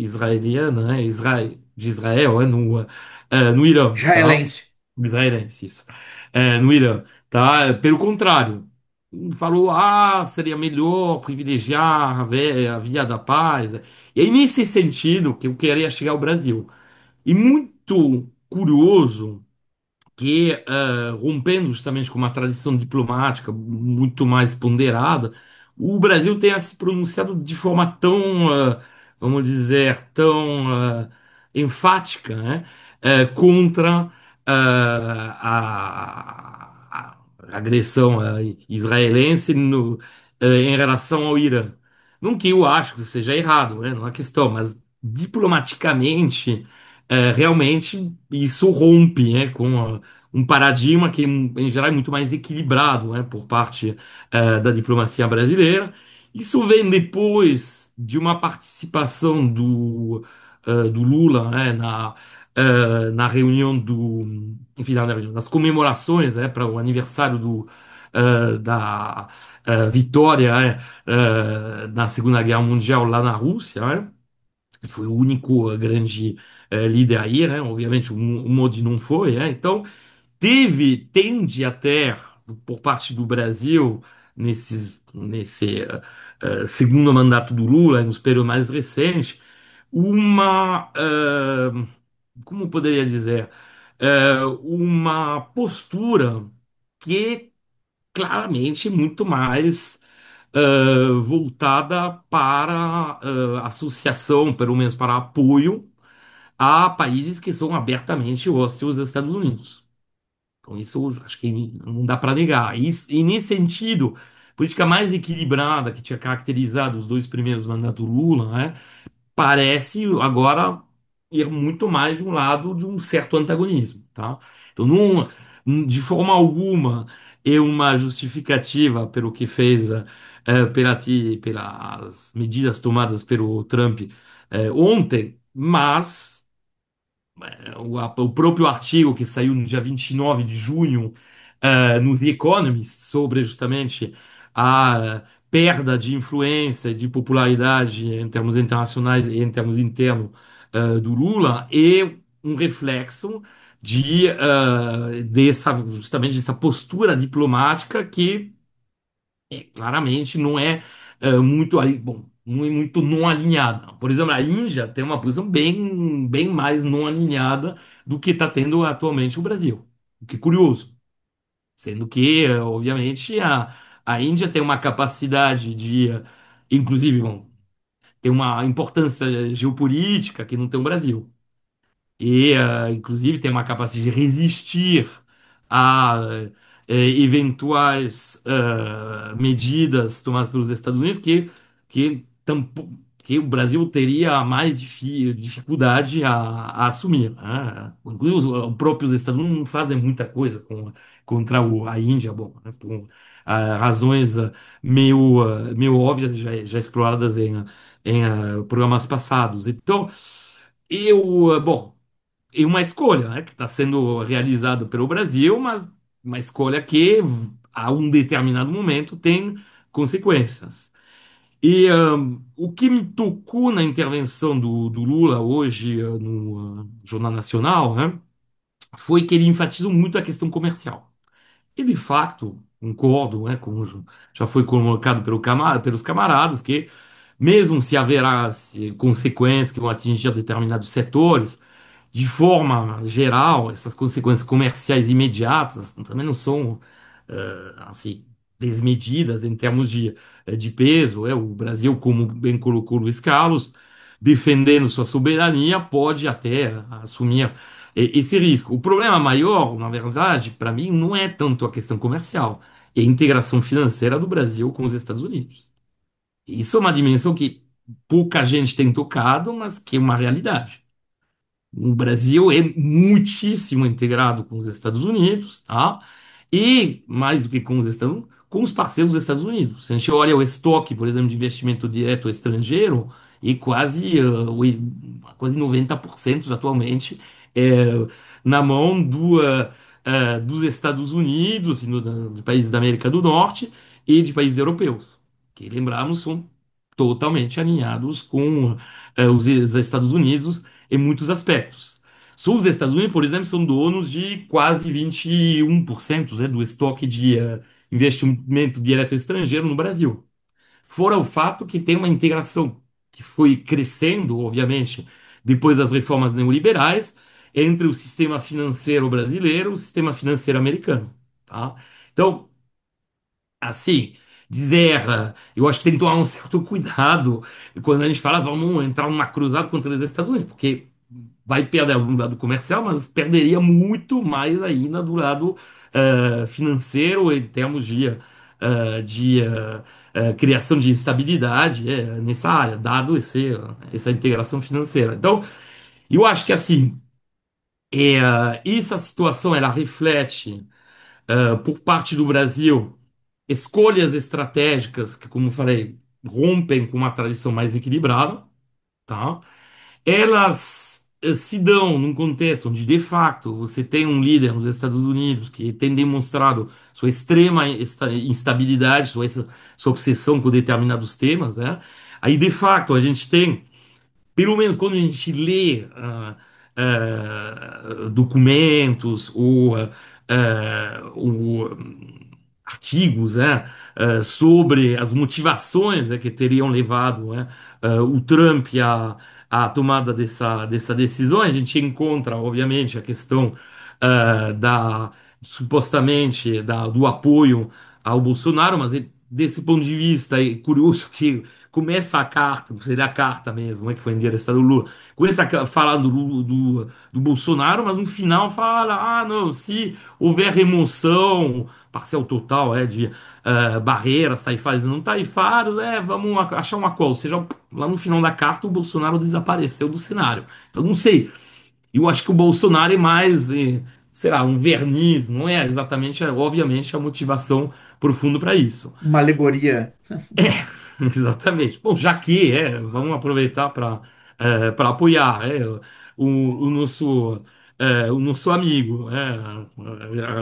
[SPEAKER 4] israeliana, né, de Israel, no Irã, tá?
[SPEAKER 3] Israelense.
[SPEAKER 4] Israelense, isso. No Irã, tá? Pelo contrário, falou, seria melhor privilegiar a via da paz. E aí, nesse sentido, que eu queria chegar ao Brasil. E muito curioso que, rompendo justamente com uma tradição diplomática muito mais ponderada, o Brasil tenha se pronunciado de forma tão, vamos dizer, tão enfática, né, contra a agressão israelense em relação ao Irã. Não que eu acho que seja errado, né, não é questão, mas diplomaticamente realmente isso rompe, né, com um paradigma que, em geral, é muito mais equilibrado, né, por parte da diplomacia brasileira. Isso vem depois de uma participação do Lula, né, na reunião enfim, na reunião, nas comemorações, né, para o aniversário da vitória, né, na Segunda Guerra Mundial lá na Rússia, né? Foi o único grande líder aí, né? Obviamente o Modi não foi, né? Então tende até por parte do Brasil nesse segundo mandato do Lula, nos períodos mais recentes, uma como poderia dizer uma postura que claramente muito mais voltada para associação, pelo menos para apoio a países que são abertamente hostis aos Estados Unidos. Então, isso eu acho que não dá para negar. E nesse sentido, a política mais equilibrada que tinha caracterizado os dois primeiros mandatos do Lula, né, parece agora ir muito mais de um lado de um certo antagonismo, tá? Então, de forma alguma, é uma justificativa pelo que fez, pelas medidas tomadas pelo Trump ontem, mas o próprio artigo que saiu no dia 29 de junho, no The Economist, sobre justamente a perda de influência e de popularidade em termos internacionais e em termos internos do Lula, é um reflexo justamente dessa postura diplomática que claramente não é muito bom, não é muito não alinhada. Por exemplo, a Índia tem uma posição bem mais não alinhada do que está tendo atualmente o Brasil. O que é curioso, sendo que, obviamente, a Índia tem uma capacidade de Inclusive, bom, tem uma importância geopolítica que não tem o Brasil. E, inclusive, tem uma capacidade de resistir a eventuais medidas tomadas pelos Estados Unidos que o Brasil teria mais dificuldade a assumir, né? Inclusive, os próprios Estados Unidos não fazem muita coisa contra a Índia, bom, né, por razões meio óbvias, já exploradas em programas passados. Então, bom, e uma escolha, né, que está sendo realizada pelo Brasil, mas uma escolha que, a um determinado momento, tem consequências. E o que me tocou na intervenção do Lula hoje no Jornal Nacional, né, foi que ele enfatizou muito a questão comercial. E, de fato, concordo, né, já foi colocado pelos camaradas, que mesmo se haverá consequências que vão atingir determinados setores, de forma geral, essas consequências comerciais imediatas também não são assim desmedidas em termos de peso. O Brasil, como bem colocou Luiz Carlos, defendendo sua soberania, pode até assumir esse risco. O problema maior, na verdade, para mim, não é tanto a questão comercial, é a integração financeira do Brasil com os Estados Unidos. Isso é uma dimensão que pouca gente tem tocado, mas que é uma realidade. O Brasil é muitíssimo integrado com os Estados Unidos, tá? E, mais do que com os Estados Unidos, com os parceiros dos Estados Unidos. Se a gente olha o estoque, por exemplo, de investimento direto estrangeiro, e quase 90% atualmente é na mão dos Estados Unidos, e de países da América do Norte e de países europeus, que, lembramos, são totalmente alinhados com os Estados Unidos em muitos aspectos. Só os Estados Unidos, por exemplo, são donos de quase 21%, né, do estoque de investimento direto estrangeiro no Brasil. Fora o fato que tem uma integração que foi crescendo, obviamente, depois das reformas neoliberais, entre o sistema financeiro brasileiro e o sistema financeiro americano. Tá? Então, assim, dizer, eu acho que tem que tomar um certo cuidado quando a gente fala vamos entrar numa cruzada contra os Estados Unidos, porque vai perder do lado comercial, mas perderia muito mais ainda do lado financeiro, em termos de criação de estabilidade nessa área, dado essa integração financeira. Então, eu acho que assim, essa situação ela reflete, por parte do Brasil, escolhas estratégicas que, como eu falei, rompem com uma tradição mais equilibrada, tá? Elas se dão num contexto onde, de fato, você tem um líder nos Estados Unidos que tem demonstrado sua extrema instabilidade, sua obsessão com determinados temas, né? Aí, de fato, a gente tem, pelo menos quando a gente lê documentos ou artigos, né, sobre as motivações, né, que teriam levado, né, o Trump à tomada dessa decisão, a gente encontra, obviamente, a questão supostamente do apoio ao Bolsonaro, mas desse ponto de vista é curioso que começa a carta, seria a carta mesmo, que foi endereçada ao Lula, começa a falar do Bolsonaro, mas no final fala, não, se houver remoção parcial total de barreiras tarifárias e não tarifários, vamos achar um acordo. Ou seja, lá no final da carta o Bolsonaro desapareceu do cenário. Então não sei, eu acho que o Bolsonaro é mais, sei lá, um verniz, não é exatamente, obviamente, a motivação profunda para isso.
[SPEAKER 3] Uma alegoria.
[SPEAKER 4] Exatamente. Bom, já que vamos aproveitar para apoiar o nosso amigo.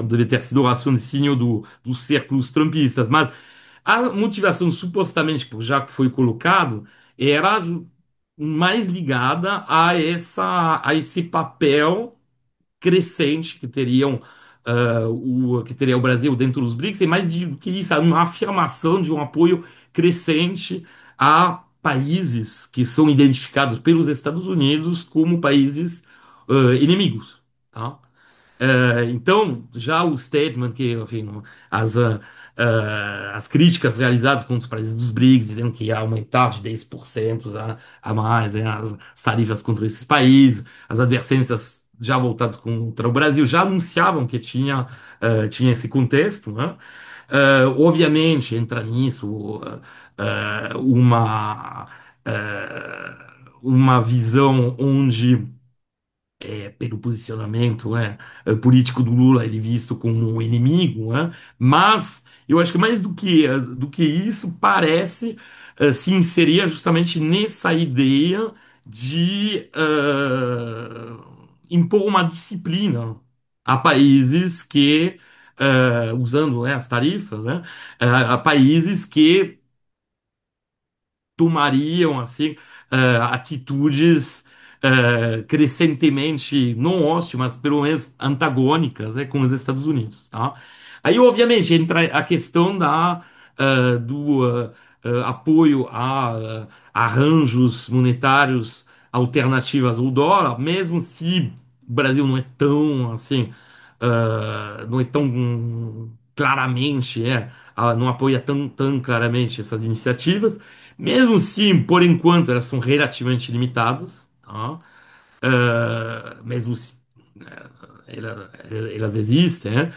[SPEAKER 4] Deve ter sido o raciocínio dos círculos trumpistas, mas a motivação supostamente, já que foi colocado, era mais ligada a esse papel crescente que teria o Brasil dentro dos BRICS, e mais do que isso, uma afirmação de um apoio crescente a países que são identificados pelos Estados Unidos como países inimigos, tá? Então, já o statement que, enfim, as, as críticas realizadas contra os países dos BRICS, dizendo que ia aumentar de 10% a mais, né, as tarifas contra esses países, as advertências já voltadas contra o Brasil já anunciavam que tinha esse contexto, né? Obviamente entra nisso uma, uma visão onde pelo posicionamento político do Lula, ele é visto como um inimigo, né? Mas eu acho que mais do que isso, parece se inserir justamente nessa ideia de impor uma disciplina a países que, usando, né, as tarifas, né, a países que tomariam assim atitudes crescentemente não hostis, mas pelo menos antagônicas, com os Estados Unidos, tá? Aí, obviamente, entra a questão do apoio a arranjos monetários alternativos ao dólar, mesmo se o Brasil não é tão assim, não é tão claramente, não apoia tão claramente essas iniciativas. Mesmo se, por enquanto, elas são relativamente limitadas, tá? Mesmo se elas existem, né?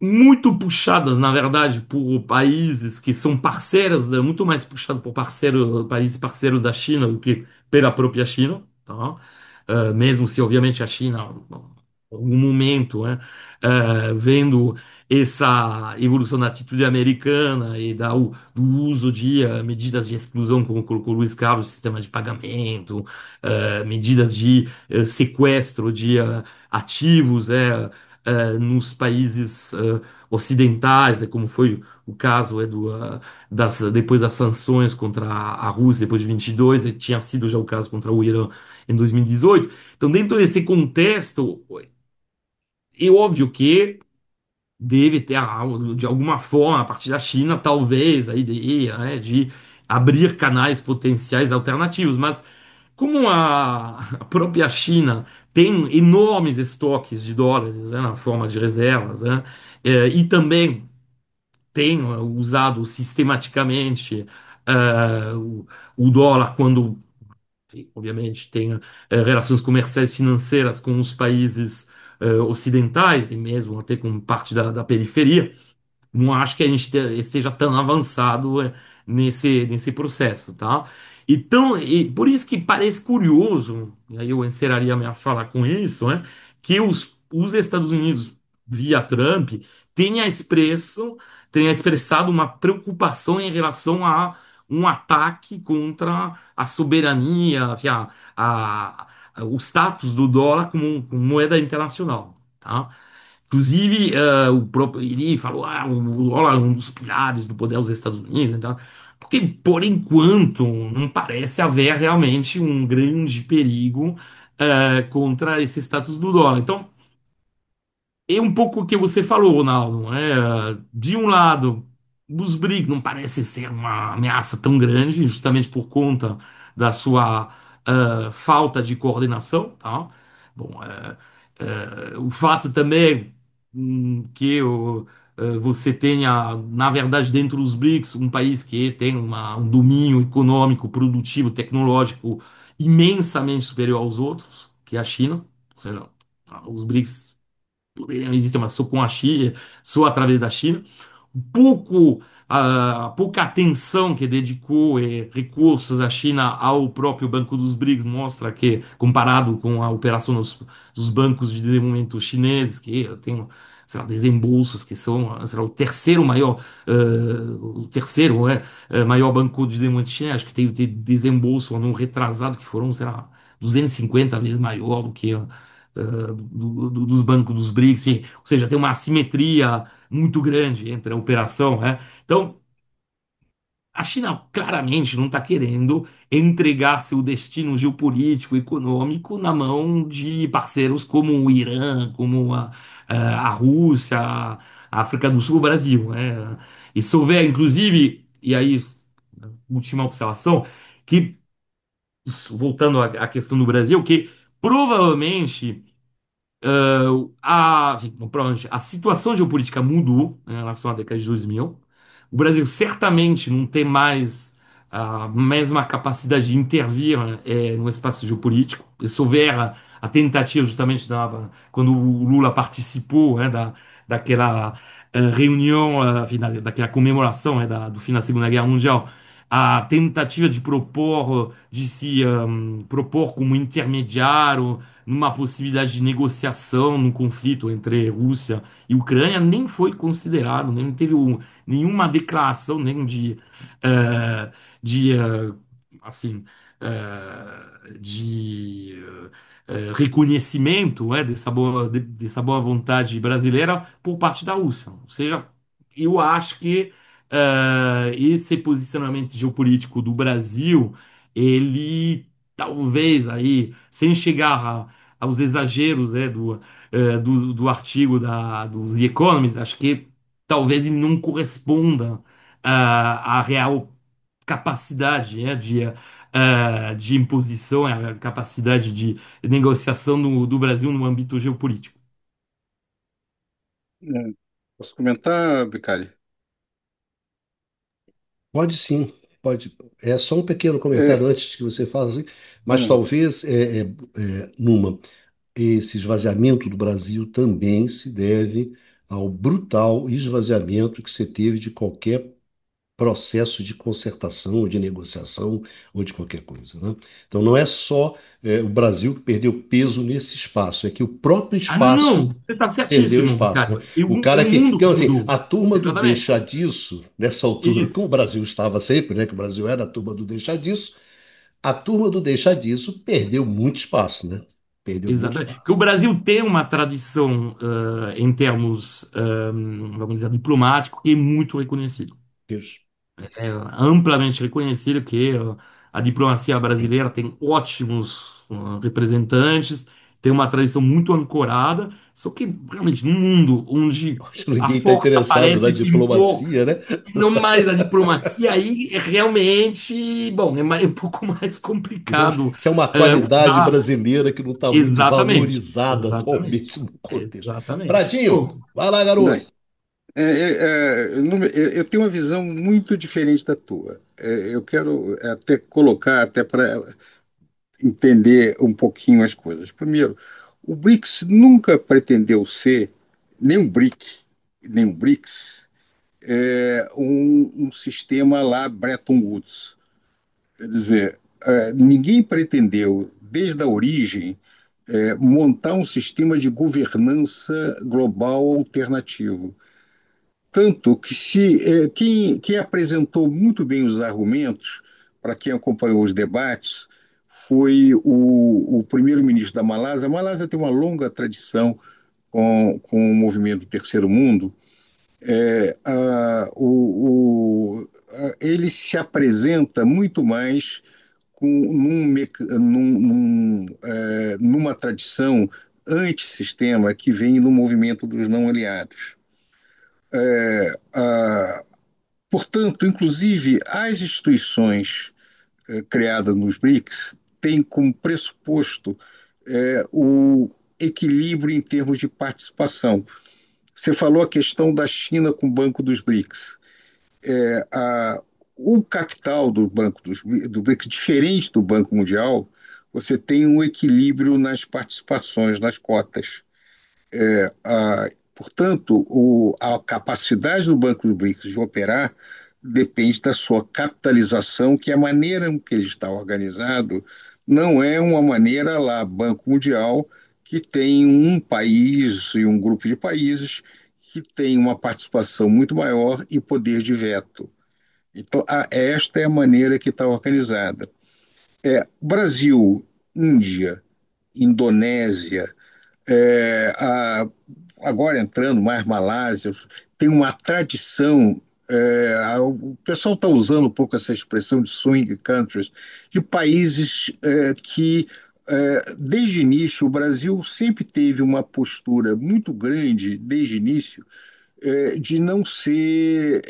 [SPEAKER 4] Muito puxadas, na verdade, por países que são parceiras, muito mais puxadas por países parceiros da China do que pela própria China, tá? Mesmo se, obviamente, a China, em algum momento, né, vendo essa evolução da atitude americana e do uso de medidas de exclusão, como colocou o Luiz Carlos, sistema de pagamento, medidas de sequestro de ativos, nos países ocidentais, como foi o caso depois das sanções contra a Rússia depois de 22, tinha sido já o caso contra o Irã em 2018. Então, dentro desse contexto, é óbvio que deve ter, de alguma forma, a partir da China, talvez a ideia, de abrir canais potenciais alternativos, mas como a própria China tem enormes estoques de dólares, na forma de reservas, e também tem usado sistematicamente o dólar quando, obviamente, tem relações comerciais financeiras com os países ocidentais e mesmo até com parte da periferia. Não acho que a gente esteja tão avançado nesse processo, tá? Então, e por isso que parece curioso, e aí eu encerraria minha fala com isso, que os Estados Unidos, via Trump, tenha expresso, tenha expressado uma preocupação em relação a um ataque contra a soberania, enfim, o status do dólar como moeda internacional, tá? Inclusive, o próprio ele falou, o dólar é um dos pilares do poder dos Estados Unidos, então, porque, por enquanto, não parece haver realmente um grande perigo contra esse status do dólar. Então, é um pouco o que você falou, Ronaldo. De um lado, os BRICS não parece ser uma ameaça tão grande, justamente por conta da sua falta de coordenação, tá? Bom, o fato também que você tenha, na verdade, dentro dos BRICS, um país que tem um domínio econômico, produtivo, tecnológico imensamente superior aos outros, que é a China. Ou seja, os BRICS poderiam existir, mas só com a China, só através da China. A pouca atenção que dedicou recursos a China ao próprio Banco dos BRICS mostra que, comparado com a operação dos bancos de desenvolvimento chineses, que tem, sei lá, desembolsos que são, sei lá, o terceiro maior banco de desenvolvimento chinês, acho que teve desembolso ano retrasado que foram, sei lá, 250 vezes maior do que dos bancos dos BRICS, enfim, ou seja, tem uma assimetria muito grande entre a operação, né? Então, a China claramente não está querendo entregar seu destino geopolítico, econômico na mão de parceiros como o Irã, como a Rússia, a África do Sul, o Brasil, né? E se houver, inclusive, e aí, última observação, que, voltando à questão do Brasil, que provavelmente enfim, bom, provavelmente a situação geopolítica mudou, né, em relação à década de 2000. O Brasil certamente não tem mais a mesma capacidade de intervir, né, no espaço geopolítico. E se houver a tentativa, justamente, quando o Lula participou, né, daquela reunião, enfim, daquela comemoração, né, do fim da Segunda Guerra Mundial, a tentativa de propor como intermediário numa possibilidade de negociação num conflito entre Rússia e Ucrânia nem foi considerado, nem teve nenhuma declaração nem de assim reconhecimento, dessa boa vontade brasileira por parte da Rússia. Ou seja, eu acho que esse posicionamento geopolítico do Brasil, ele talvez aí, sem chegar aos exageros, do artigo do The Economist, acho que talvez ele não corresponda à real capacidade, de imposição, a capacidade de negociação do Brasil no âmbito geopolítico.
[SPEAKER 2] É. Posso comentar, Bicalho?
[SPEAKER 1] Pode sim, pode. É só um pequeno
[SPEAKER 2] É,
[SPEAKER 1] comentário antes que você faça, mas
[SPEAKER 2] hum,
[SPEAKER 1] talvez, Numa, esse esvaziamento do Brasil também se deve ao brutal esvaziamento que você teve de qualquer processo de concertação ou de negociação ou de qualquer coisa, né? Então não é só o Brasil que perdeu peso nesse espaço, é que o próprio
[SPEAKER 4] Ah, não,
[SPEAKER 1] espaço
[SPEAKER 4] não, você está
[SPEAKER 1] perdeu
[SPEAKER 4] certíssimo,
[SPEAKER 1] espaço, né?
[SPEAKER 4] cara. E
[SPEAKER 1] O
[SPEAKER 4] o
[SPEAKER 1] cara que,
[SPEAKER 4] mundo
[SPEAKER 1] então assim,
[SPEAKER 4] mudou.
[SPEAKER 1] a turma do
[SPEAKER 4] Exatamente.
[SPEAKER 1] deixa disso, nessa altura, como o
[SPEAKER 4] Isso.
[SPEAKER 1] Brasil estava sempre, né, que o Brasil era a turma do deixa disso, a turma do deixa disso perdeu muito espaço, né? Perdeu muito
[SPEAKER 4] Exatamente. Porque o
[SPEAKER 1] espaço.
[SPEAKER 4] Brasil tem uma tradição, em termos, vamos dizer, diplomático, que é muito reconhecido.
[SPEAKER 1] Isso.
[SPEAKER 4] É amplamente reconhecido que a diplomacia brasileira tem ótimos representantes, tem uma tradição muito ancorada, só que realmente num mundo onde
[SPEAKER 1] Acho que
[SPEAKER 4] a
[SPEAKER 1] ninguém está
[SPEAKER 4] força
[SPEAKER 1] interessado na
[SPEAKER 4] parece se impor,
[SPEAKER 1] diplomacia, né?
[SPEAKER 4] não mais a diplomacia, aí realmente, bom, é um pouco mais
[SPEAKER 1] Digamos
[SPEAKER 4] complicado
[SPEAKER 1] que é uma qualidade
[SPEAKER 4] usar.
[SPEAKER 1] brasileira que não está muito
[SPEAKER 4] Exatamente,
[SPEAKER 1] valorizada
[SPEAKER 4] exatamente,
[SPEAKER 1] atualmente no contexto.
[SPEAKER 4] exatamente.
[SPEAKER 1] Bradinho,
[SPEAKER 4] Bom,
[SPEAKER 1] vai lá,
[SPEAKER 2] bem,
[SPEAKER 1] garoto.
[SPEAKER 2] eu tenho uma visão muito diferente da tua. Eu quero até colocar, até para entender um pouquinho as coisas. Primeiro, o BRICS nunca pretendeu ser, nem o BRIC, nem o BRICS, um sistema lá Bretton Woods. Quer dizer, ninguém pretendeu, desde a origem, montar um sistema de governança global alternativo. Tanto que quem apresentou muito bem os argumentos, para quem acompanhou os debates, foi o primeiro-ministro da Malásia. A Malásia tem uma longa tradição com o movimento do Terceiro Mundo. Ele se apresenta muito mais numa tradição antissistema que vem no movimento dos não aliados. É, a, Portanto, inclusive, as instituições criadas nos BRICS têm como pressuposto o equilíbrio em termos de participação. Você falou a questão da China com o Banco dos BRICS. É, a, o capital do BRICS, diferente do Banco Mundial, você tem um equilíbrio nas participações, nas cotas. Portanto, a capacidade do Banco do BRICS de operar depende da sua capitalização, que a maneira em que ele está organizado não é uma maneira lá, Banco Mundial, que tem um país e um grupo de países que tem uma participação muito maior e poder de veto. Então, esta é a maneira que está organizada. Brasil, Índia, Indonésia, é, a- agora entrando mais Malásia, tem uma tradição. O pessoal está usando um pouco essa expressão de swing countries, de países que, desde o início, o Brasil sempre teve uma postura muito grande, desde o início, de não ser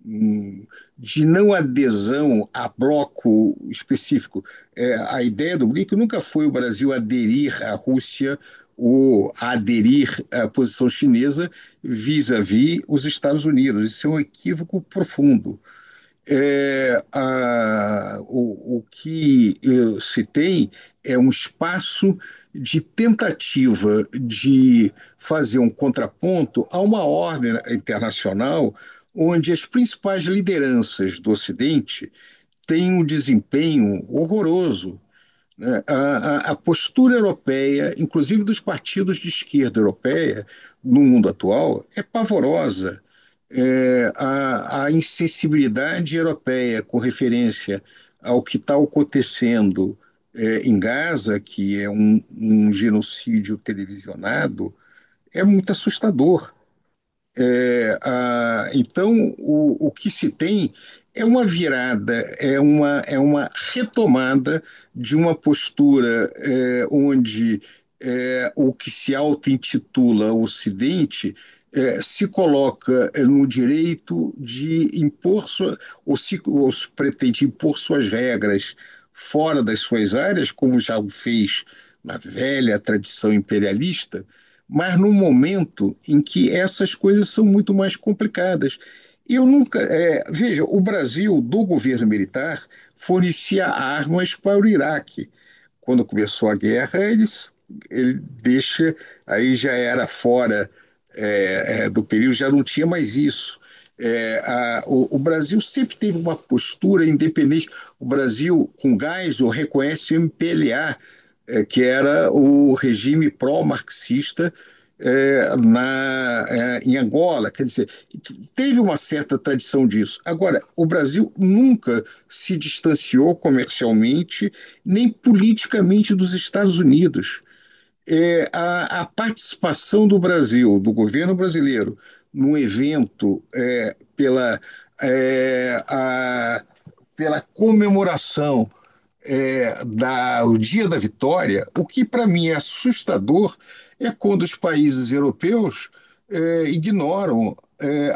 [SPEAKER 2] hum, de não adesão a bloco específico. A ideia do BRIC nunca foi o Brasil aderir à Rússia ou aderir à posição chinesa vis-à-vis os Estados Unidos. Isso é um equívoco profundo. O que se tem é um espaço de tentativa de fazer um contraponto a uma ordem internacional onde as principais lideranças do Ocidente têm um desempenho horroroso, né? A postura europeia, inclusive dos partidos de esquerda europeia, no mundo atual, é pavorosa. A insensibilidade europeia com referência ao que está acontecendo em Gaza, que é um genocídio televisionado, é muito assustador. Então, o que se tem é uma virada, é uma retomada de uma postura onde o que se auto-intitula Ocidente se coloca no direito de impor ou se pretende impor suas regras fora das suas áreas, como já o fez na velha tradição imperialista, mas num momento em que essas coisas são muito mais complicadas. Eu nunca. Veja, o Brasil, do governo militar, fornecia armas para o Iraque. Quando começou a guerra, ele deixa, aí já era fora do período, já não tinha mais isso. O Brasil sempre teve uma postura independente. O Brasil, com Geisel, reconhece o MPLA, que era o regime pró-marxista em Angola. Quer dizer, teve uma certa tradição disso. Agora, o Brasil nunca se distanciou comercialmente nem politicamente dos Estados Unidos. A participação do Brasil, do governo brasileiro, num evento pela comemoração o Dia da Vitória, o que para mim é assustador é quando os países europeus ignoram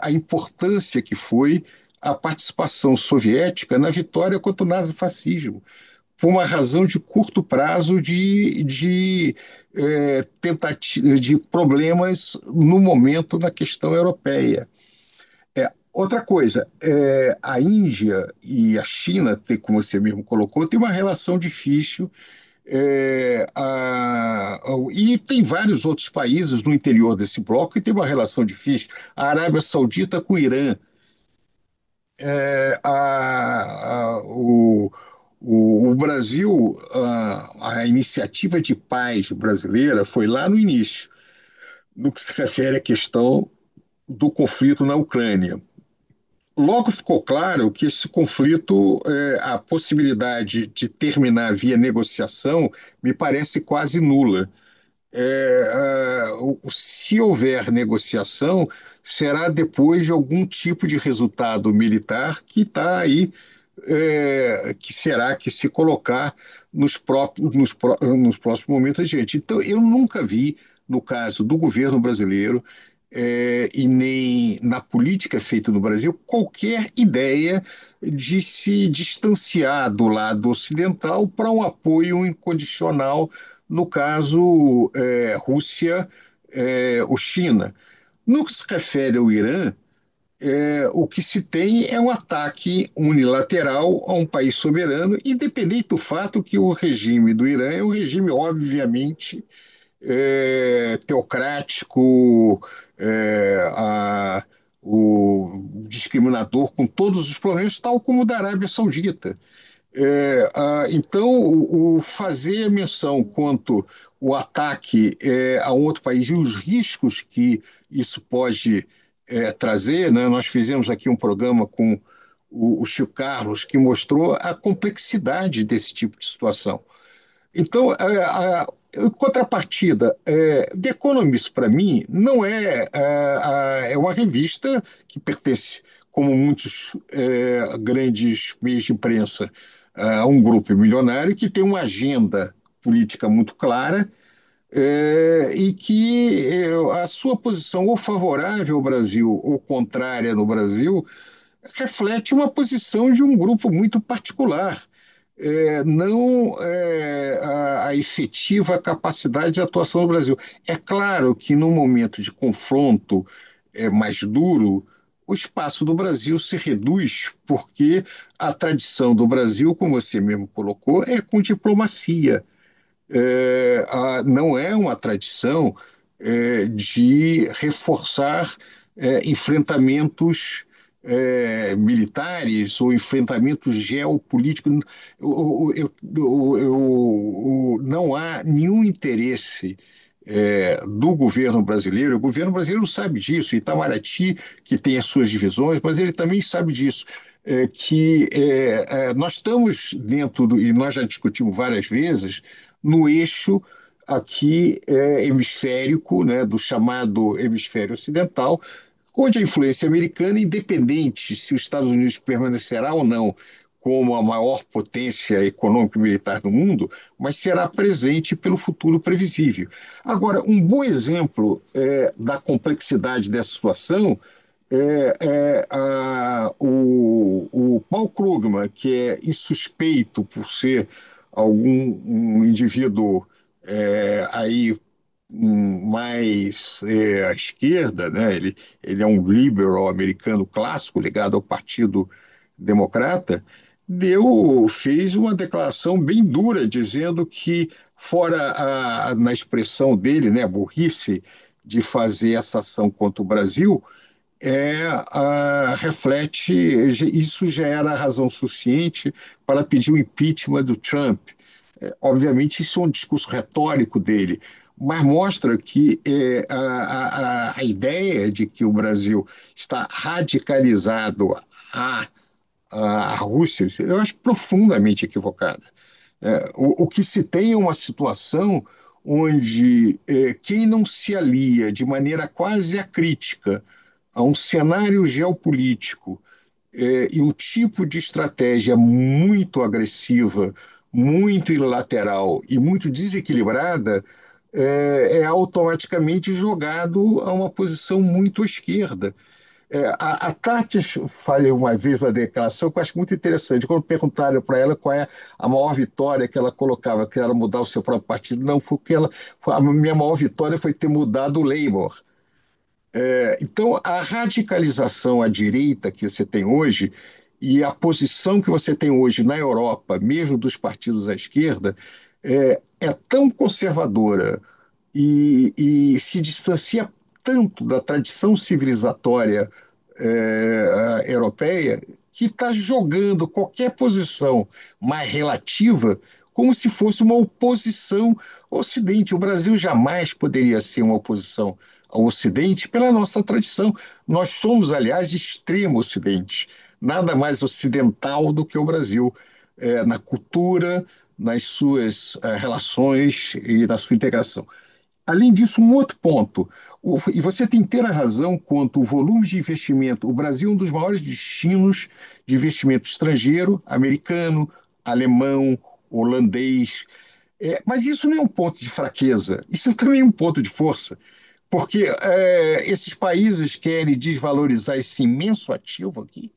[SPEAKER 2] a importância que foi a participação soviética na vitória contra o nazifascismo, por uma razão de curto prazo de tentativa de problemas no momento na questão europeia. Outra coisa, a Índia e a China, como você mesmo colocou, tem uma relação difícil. E tem vários outros países no interior desse bloco que tem uma relação difícil. A Arábia Saudita com o Irã. O Brasil, a iniciativa de paz brasileira foi lá no início, no que se refere à questão do conflito na Ucrânia. Logo ficou claro que esse conflito, a possibilidade de terminar via negociação, me parece quase nula. Se houver negociação, será depois de algum tipo de resultado militar que está aí, que será que se colocar nos próximos momentos adiante. Então, eu nunca vi, no caso do governo brasileiro, e nem na política feita no Brasil, qualquer ideia de se distanciar do lado ocidental para um apoio incondicional, no caso, Rússia ou China. No que se refere ao Irã, o que se tem é um ataque unilateral a um país soberano, independente do fato que o regime do Irã é um regime, obviamente, teocrático, o discriminador com todos os problemas, tal como o da Arábia Saudita. Então, o fazer menção quanto o ataque a um outro país e os riscos que isso pode trazer, né? Nós fizemos aqui um programa com o Chico Carlos que mostrou a complexidade desse tipo de situação. Então, em contrapartida, The Economist, para mim, não é uma revista que pertence, como muitos grandes meios de imprensa, a um grupo milionário que tem uma agenda política muito clara e que a sua posição ou favorável ao Brasil ou contrária no Brasil reflete uma posição de um grupo muito particular, não a efetiva capacidade de atuação do Brasil. É claro que, num momento de confronto mais duro, o espaço do Brasil se reduz, porque a tradição do Brasil, como você mesmo colocou, é com diplomacia. Não é uma tradição de reforçar enfrentamentos militares ou enfrentamentos geopolíticos. Não há nenhum interesse do governo brasileiro. O governo brasileiro sabe disso. Itamaraty, que tem as suas divisões, mas ele também sabe disso. Nós estamos dentro e nós já discutimos várias vezes, no eixo aqui hemisférico, né, do chamado hemisfério ocidental, onde a influência americana, independente se os Estados Unidos permanecerá ou não como a maior potência econômica e militar do mundo, mas será presente pelo futuro previsível. Agora, um bom exemplo da complexidade dessa situação o Paul Krugman, que é insuspeito por ser um indivíduo aí mais à esquerda, né? Ele é um liberal americano clássico ligado ao Partido Democrata, fez uma declaração bem dura dizendo que, fora na expressão dele, né, a burrice de fazer essa ação contra o Brasil, reflete, isso já era razão suficiente para pedir o impeachment do Trump. Obviamente, isso é um discurso retórico dele, mas mostra que a ideia de que o Brasil está radicalizado à, à Rússia, eu acho profundamente equivocada. O que se tem é uma situação onde quem não se alia de maneira quase acrítica a um cenário geopolítico e um tipo de estratégia muito agressiva, muito unilateral e muito desequilibrada, é automaticamente jogado a uma posição muito à esquerda. A Tati falou uma vez uma declaração que eu acho muito interessante. Quando perguntaram para ela qual é a maior vitória que ela colocava, que era mudar o seu próprio partido, não, a minha maior vitória foi ter mudado o Labour. Então, a radicalização à direita que você tem hoje e a posição que você tem hoje na Europa, mesmo dos partidos à esquerda, é tão conservadora e se distancia tanto da tradição civilizatória europeia que está jogando qualquer posição mais relativa como se fosse uma oposição ao Ocidente. O Brasil jamais poderia ser uma oposição ao Ocidente pela nossa tradição. Nós somos, aliás, extremo Ocidente, nada mais ocidental do que o Brasil, na cultura, nas suas relações e na sua integração. Além disso, um outro ponto, e você tem inteira razão quanto ao volume de investimento. O Brasil é um dos maiores destinos de investimento estrangeiro, americano, alemão, holandês. Mas isso não é um ponto de fraqueza, isso também é um ponto de força, porque esses países querem desvalorizar esse imenso ativo aqui.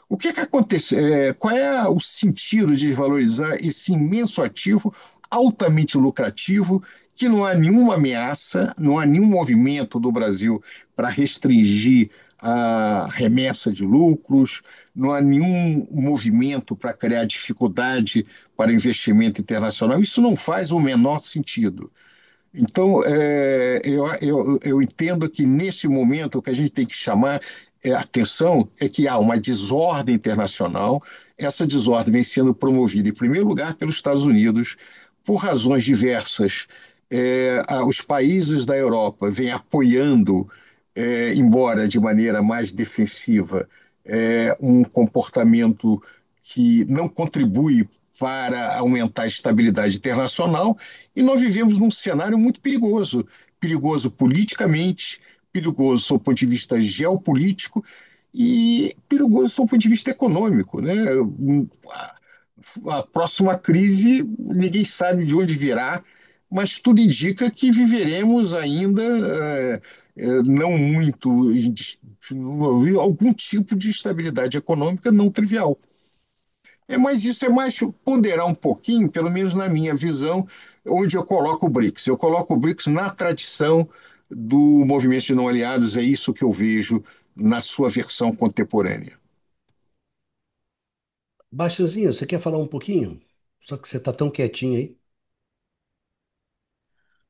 [SPEAKER 2] O que acontece? Qual é o sentido de desvalorizar esse imenso ativo altamente lucrativo, que não há nenhuma ameaça, não há nenhum movimento do Brasil para restringir a remessa de lucros, não há nenhum movimento para criar dificuldade para investimento internacional. Isso não faz o menor sentido. Então, eu entendo que, nesse momento, o que a gente tem que chamar atenção é que há uma desordem internacional. Essa desordem vem sendo promovida, em primeiro lugar, pelos Estados Unidos, por razões diversas. Os países da Europa vêm apoiando, embora de maneira mais defensiva, um comportamento que não contribui para aumentar a estabilidade internacional, e nós vivemos num cenário muito perigoso, perigoso politicamente, perigoso do ponto de vista geopolítico e perigoso do ponto de vista econômico, né? A próxima crise, ninguém sabe de onde virá, mas tudo indica que viveremos ainda não muito, algum tipo de estabilidade econômica não trivial. Mas isso é mais ponderar um pouquinho, pelo menos na minha visão, onde eu coloco o BRICS. Eu coloco o BRICS na tradição do movimento de não aliados, é isso que eu vejo na sua versão contemporânea.
[SPEAKER 1] Baixazinho, você quer falar um pouquinho? Só que você está tão quietinho aí.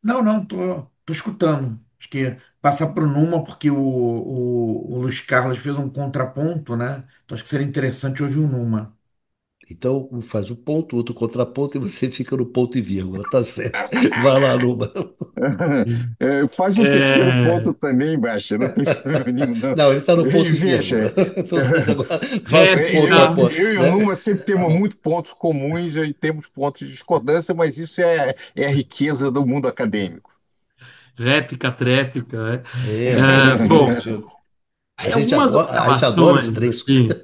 [SPEAKER 3] Não, não, tô escutando. Acho que passar para o Numa, porque o Luiz Carlos fez um contraponto, né? Então acho que seria interessante ouvir o Numa.
[SPEAKER 1] Então, um faz o ponto, outro contraponto, e você fica no ponto e vírgula, tá certo. Vai lá, Luba.
[SPEAKER 2] Faz um terceiro ponto
[SPEAKER 4] É,
[SPEAKER 2] também, Baixa, não tem problema nenhum, não.
[SPEAKER 1] Não, ele está no
[SPEAKER 2] E
[SPEAKER 1] ponto e vírgula.
[SPEAKER 2] veja,
[SPEAKER 1] Então, mas agora faz o ponto
[SPEAKER 2] eu,
[SPEAKER 4] réplica,
[SPEAKER 1] após,
[SPEAKER 2] eu e o
[SPEAKER 1] né?
[SPEAKER 2] Numa sempre temos muitos pontos comuns e temos pontos de discordância, mas isso é a riqueza do mundo acadêmico.
[SPEAKER 4] réplica, tréplica. Bom,
[SPEAKER 1] Exatamente.
[SPEAKER 4] aí algumas
[SPEAKER 1] A gente adora esse
[SPEAKER 4] observações,
[SPEAKER 1] trem.
[SPEAKER 4] assim,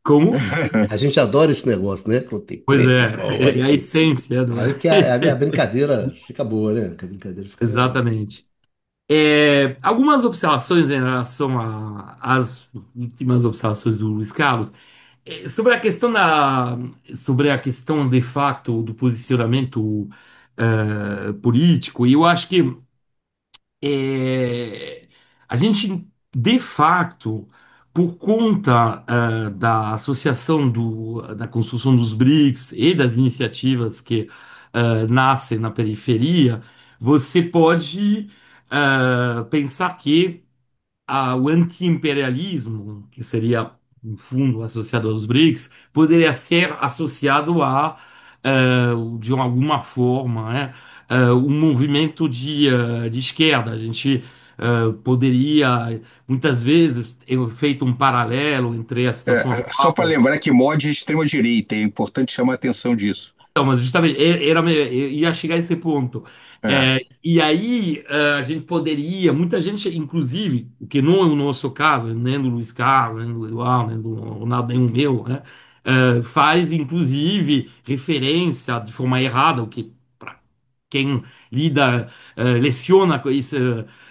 [SPEAKER 4] como?
[SPEAKER 1] A gente adora esse negócio, né? Quando tem
[SPEAKER 4] Pois
[SPEAKER 1] tréplica,
[SPEAKER 4] é a essência do.
[SPEAKER 1] aí que a brincadeira fica boa, né? Que a brincadeira fica legal.
[SPEAKER 4] Exatamente. Algumas observações em relação às últimas observações do Luiz Carlos. Sobre a questão sobre a questão de facto do posicionamento político, e eu acho que é, a gente, de facto, por conta da associação da construção dos BRICS e das iniciativas que nascem na periferia, você pode pensar que o anti-imperialismo, que seria um fundo associado aos BRICS, poderia ser associado de alguma forma, um movimento de esquerda. A gente poderia, muitas vezes, ter feito um paralelo entre a situação
[SPEAKER 2] Só para
[SPEAKER 4] atual.
[SPEAKER 2] lembrar que mod é extrema-direita, é importante chamar a atenção disso.
[SPEAKER 4] Não, mas justamente, ia chegar a esse ponto.
[SPEAKER 2] É,
[SPEAKER 4] E aí, a gente poderia, muita gente, inclusive, o que não é o nosso caso, nem do Luiz Carlos, nem do Eduardo, nem do Ronaldo, nem o meu, né? Faz, inclusive, referência de forma errada, o que, para quem leciona com isso,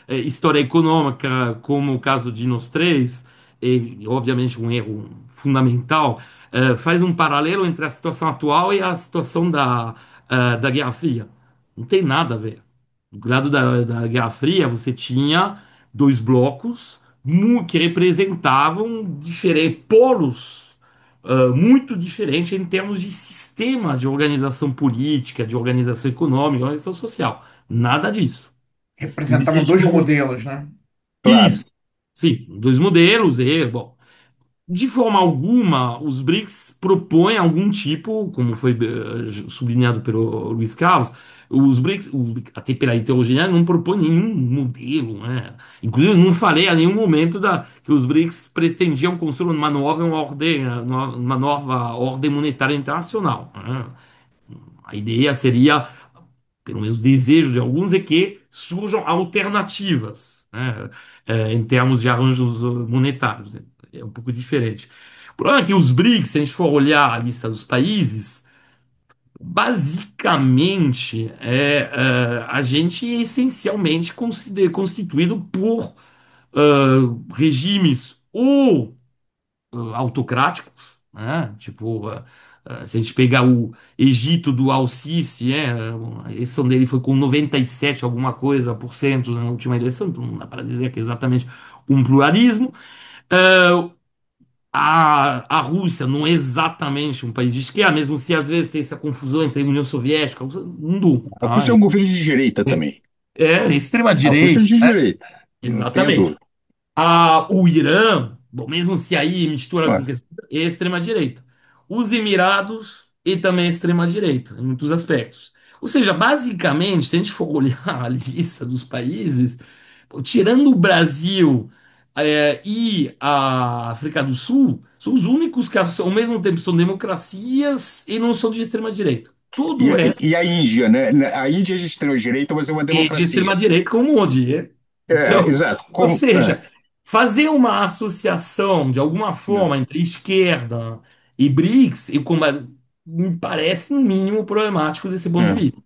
[SPEAKER 4] história econômica, como o caso de nós três, é obviamente um erro fundamental faz um paralelo entre a situação atual e a situação da Guerra Fria. Não tem nada a ver. Do lado da Guerra Fria, você tinha dois blocos que representavam polos muito diferentes em termos de sistema de organização política, de organização econômica, organização social. Nada disso.
[SPEAKER 3] Representavam
[SPEAKER 4] Existia
[SPEAKER 3] dois
[SPEAKER 4] um-
[SPEAKER 3] modelos, né?
[SPEAKER 2] claro.
[SPEAKER 4] Isso. Sim, dois modelos, e, bom, de forma alguma, os BRICS propõem algum tipo, como foi sublinhado pelo Luiz Carlos, até pela heterogeneidade, não propõe nenhum modelo, né? Inclusive, eu não falei a nenhum momento que os BRICS pretendiam construir uma nova ordem monetária internacional, né? A ideia seria, pelo menos o desejo de alguns, é que surjam alternativas, né, em termos de arranjos monetários. Né? É um pouco diferente. O problema é que os BRICS, se a gente for olhar a lista dos países, basicamente a gente é essencialmente constituído por regimes ou autocráticos, né? Tipo, se a gente pegar o Egito do Al-Sisi, a eleição dele foi com 97 alguma coisa por cento na última eleição, então não dá para dizer que é exatamente um pluralismo. Uh, a Rússia não é exatamente um país de esquerda, mesmo se às vezes tem essa confusão entre a União Soviética, mundo,
[SPEAKER 2] A
[SPEAKER 4] tá?
[SPEAKER 2] Rússia é um governo de direita também. A Rússia é
[SPEAKER 4] Extrema-direita,
[SPEAKER 2] de direita, não tenha
[SPEAKER 4] exatamente.
[SPEAKER 2] dúvida.
[SPEAKER 4] O Irã, bom, mesmo se aí mistura com
[SPEAKER 2] Olha,
[SPEAKER 4] questão, é extrema-direita. Os Emirados e também é extrema-direita, em muitos aspectos. Ou seja, basicamente, se a gente for olhar a lista dos países, pô, tirando o Brasil e a África do Sul, são os únicos que ao mesmo tempo são democracias e não são de extrema-direita. Todo o resto
[SPEAKER 2] e a Índia, né? A Índia é de extrema-direita, mas é uma
[SPEAKER 4] é de
[SPEAKER 2] democracia.
[SPEAKER 4] extrema-direita com um monte. Então,
[SPEAKER 2] Exato.
[SPEAKER 4] ou seja, fazer uma associação de alguma
[SPEAKER 2] Não.
[SPEAKER 4] forma entre esquerda e BRICS me parece no mínimo problemático desse ponto de
[SPEAKER 2] É.
[SPEAKER 4] vista.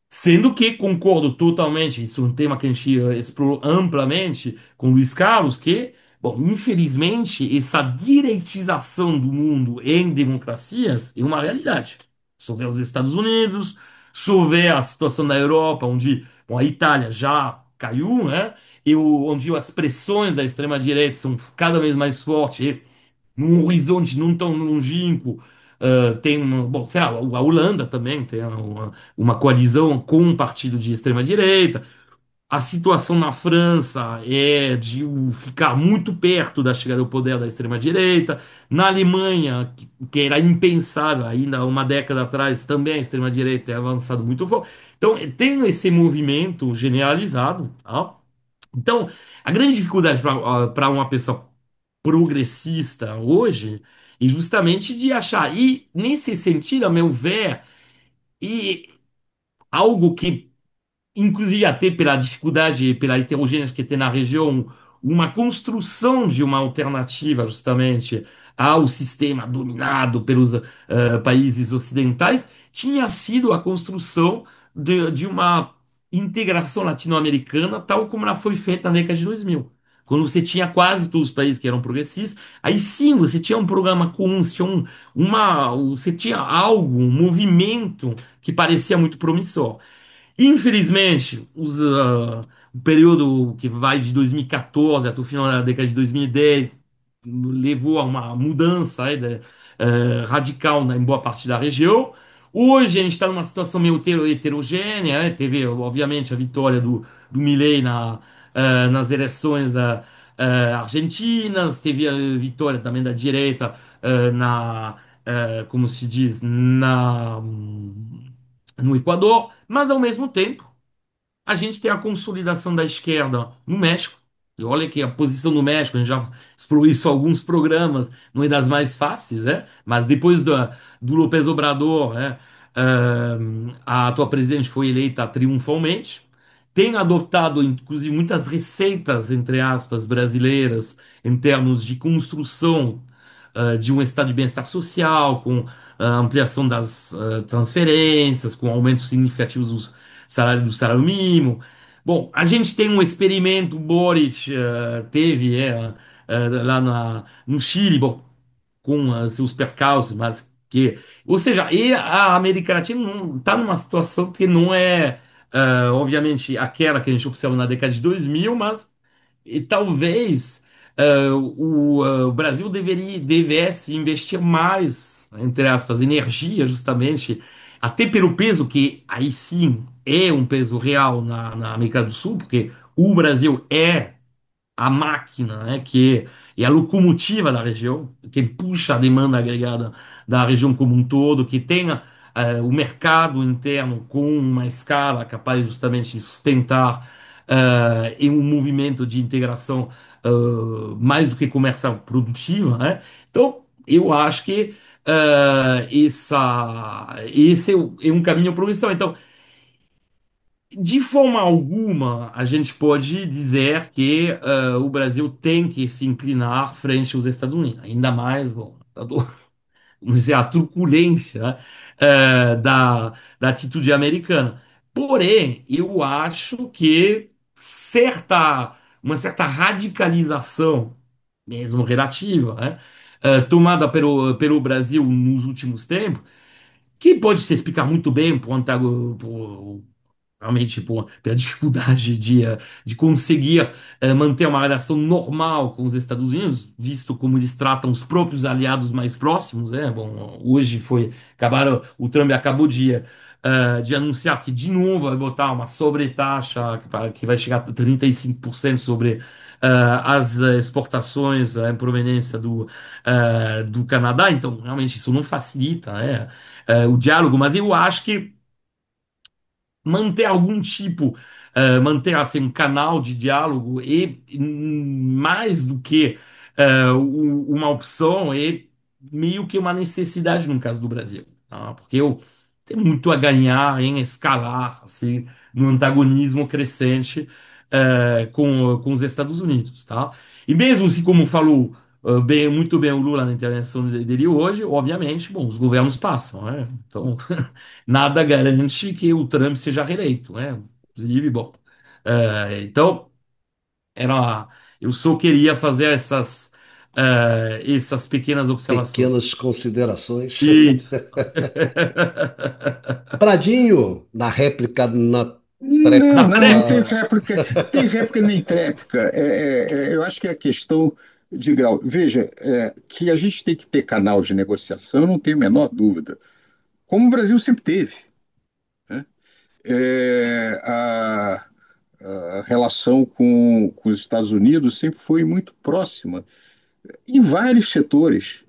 [SPEAKER 4] Sendo que concordo totalmente, isso é um tema que a gente explorou amplamente com o Luiz Carlos, que, bom, infelizmente, essa direitização do mundo em democracias é uma realidade. Só vê os Estados Unidos, só vê a situação da Europa, onde, bom, a Itália já caiu, né? Onde as pressões da extrema-direita são cada vez mais fortes, num horizonte não tão longínquo, tem, bom, sei lá, a Holanda também tem uma coalizão com um partido de extrema-direita. A situação na França é de ficar muito perto da chegada ao poder da extrema-direita. Na Alemanha, que era impensável ainda uma década atrás, também a extrema-direita tem avançado muito forte. Então, tem esse movimento generalizado, tá? Então, a grande dificuldade para uma pessoa progressista hoje é justamente de achar. E, nesse sentido, a meu ver, e algo que inclusive até pela dificuldade, pela heterogeneidade que tem na região, uma construção de uma alternativa justamente ao sistema dominado pelos países ocidentais, tinha sido a construção de uma integração latino-americana, tal como ela foi feita na década de 2000. Quando você tinha quase todos os países que eram progressistas, aí sim você tinha um programa comum, você tinha, você tinha algo, um movimento que parecia muito promissor. Infelizmente, o período que vai de 2014 até o final da década de 2010 levou a uma mudança radical, né, em boa parte da região. Hoje a gente está numa situação meio heterogênea, né? Teve, obviamente, a vitória do Milei nas eleições argentinas, teve a vitória também da direita como se diz, no Equador, mas ao mesmo tempo a gente tem a consolidação da esquerda no México. E olha que a posição do México, a gente já explorou isso em alguns programas, não é das mais fáceis, né? Mas depois do López Obrador, né, a atual presidente foi eleita triunfalmente. Tem adotado, inclusive, muitas receitas, entre aspas, brasileiras, em termos de construção de um estado de bem-estar social, com a ampliação das transferências, com aumentos significativos do salário mínimo. Bom, a gente tem um experimento, o Boric teve lá no Chile, bom, com seus percalços, mas que, ou seja, e a América Latina não está numa situação que não é, obviamente, aquela que a gente observa na década de 2000, mas e talvez o Brasil devesse investir mais, entre aspas, energia, justamente, até pelo peso que aí sim é um peso real na América do Sul, porque o Brasil é a máquina, né, que é a locomotiva da região, que puxa a demanda agregada da região como um todo, que tenha o mercado interno com uma escala capaz justamente de sustentar em um movimento de integração mais do que comercial produtiva, né? Então, eu acho que esse é um caminho para progressão. Então, de forma alguma, a gente pode dizer que o Brasil tem que se inclinar frente aos Estados Unidos. Ainda mais, bom, vamos dizer, a truculência, né, da atitude americana. Porém, eu acho que uma certa radicalização, mesmo relativa, né, tomada pelo Brasil nos últimos tempos, que pode se explicar muito bem por realmente pela dificuldade de conseguir manter uma relação normal com os Estados Unidos, visto como eles tratam os próprios aliados mais próximos, né? Bom, hoje o Trump acabou de anunciar que de novo vai botar uma sobretaxa que vai chegar a 35% sobre as exportações em proveniência do Canadá, então realmente isso não facilita, né, o diálogo, mas eu acho que manter algum tipo, manter assim, um canal de diálogo e mais do que uma opção, é meio que uma necessidade no caso do Brasil, tá? Porque eu tenho muito a ganhar em escalar assim, no antagonismo crescente com os Estados Unidos, tá? E mesmo se, como falou, muito bem o Lula na intervenção dele hoje, obviamente, bom, os governos passam, né? Então, nada garante que o Trump seja reeleito, né? Inclusive, bom, então, era, eu só queria fazer essas pequenas observações.
[SPEAKER 1] Pequenas considerações.
[SPEAKER 4] Isso.
[SPEAKER 1] Pradinho, na réplica, na
[SPEAKER 2] Não,
[SPEAKER 4] Na
[SPEAKER 2] não, não tem
[SPEAKER 4] tréplica.
[SPEAKER 2] réplica, tem réplica nem tréplica. Eu acho que é questão de grau. Veja, que a gente tem que ter canal de negociação, eu não tenho a menor dúvida. Como o Brasil sempre teve, né? É, a relação com os Estados Unidos sempre foi muito próxima, em vários setores.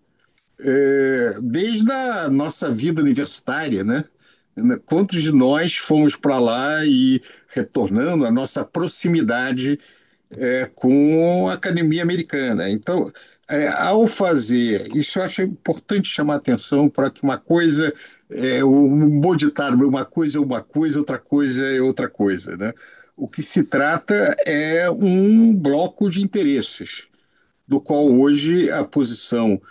[SPEAKER 2] Desde a nossa vida universitária, né? Quantos de nós fomos para lá e retornando a nossa proximidade com a academia americana? Então, ao fazer isso, eu acho importante chamar atenção para que uma coisa, um bom ditado, uma coisa é uma coisa, outra coisa é outra coisa, né? O que se trata é um bloco de interesses do qual hoje a posição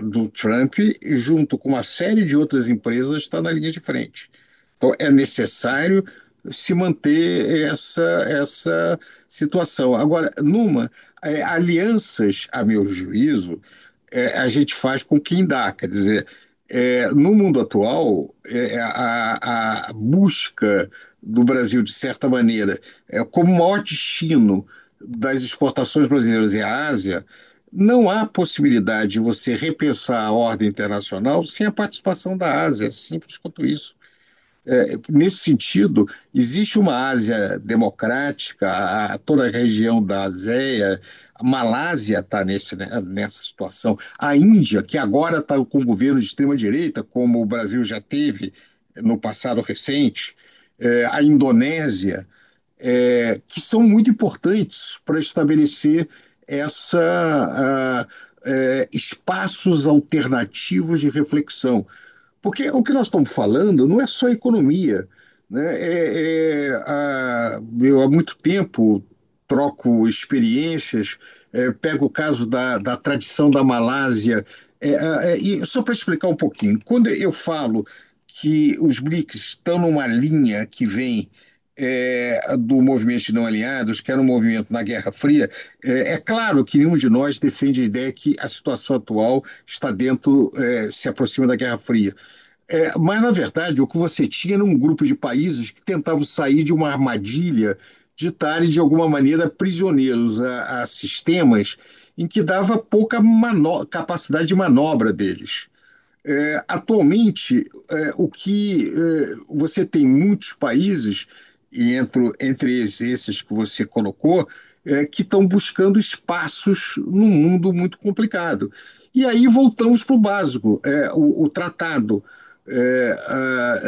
[SPEAKER 2] do Trump, junto com uma série de outras empresas, está na linha de frente. Então, é necessário se manter essa situação. Agora, alianças, a meu juízo, a gente faz com quem dá, quer dizer, no mundo atual, a busca do Brasil, de certa maneira, como maior destino das exportações brasileiras é a Ásia, não há possibilidade de você repensar a ordem internacional sem a participação da Ásia, é simples quanto isso. Nesse sentido, existe uma Ásia democrática, toda a região da ASEA, a Malásia está nessa situação, a Índia, que agora está com um governo de extrema-direita, como o Brasil já teve no passado recente, a Indonésia, que são muito importantes para estabelecer espaços alternativos de reflexão. Porque o que nós estamos falando não é só economia, né? Eu há muito tempo troco experiências, pego o caso da tradição da Malásia, e só para explicar um pouquinho, quando eu falo que os BRICS estão numa linha que vem do movimento de não alinhados, que era um movimento na Guerra Fria, é claro que nenhum de nós defende a ideia que a situação atual está dentro, se aproxima da Guerra Fria. Mas, na verdade, o que você tinha era um grupo de países que tentavam sair de uma armadilha de estarem, de alguma maneira, prisioneiros a sistemas em que dava pouca capacidade de manobra deles. Atualmente, o que você tem muitos países, e entre esses que você colocou, que estão buscando espaços num mundo muito complicado. E aí voltamos para o básico. O tratado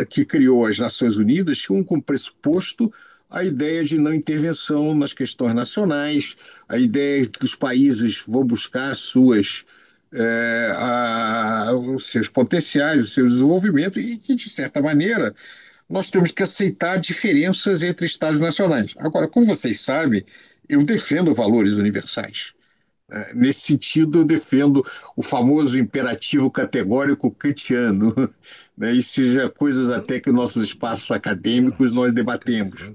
[SPEAKER 2] que criou as Nações Unidas tinha como pressuposto a ideia de não intervenção nas questões nacionais, a ideia de que os países vão buscar os seus potenciais, o seu desenvolvimento, e que, de certa maneira, nós temos que aceitar diferenças entre Estados nacionais. Agora, como vocês sabem, eu defendo valores universais. Nesse sentido, eu defendo o famoso imperativo categórico kantiano, né? Isso já coisas até que nossos espaços acadêmicos nós debatemos.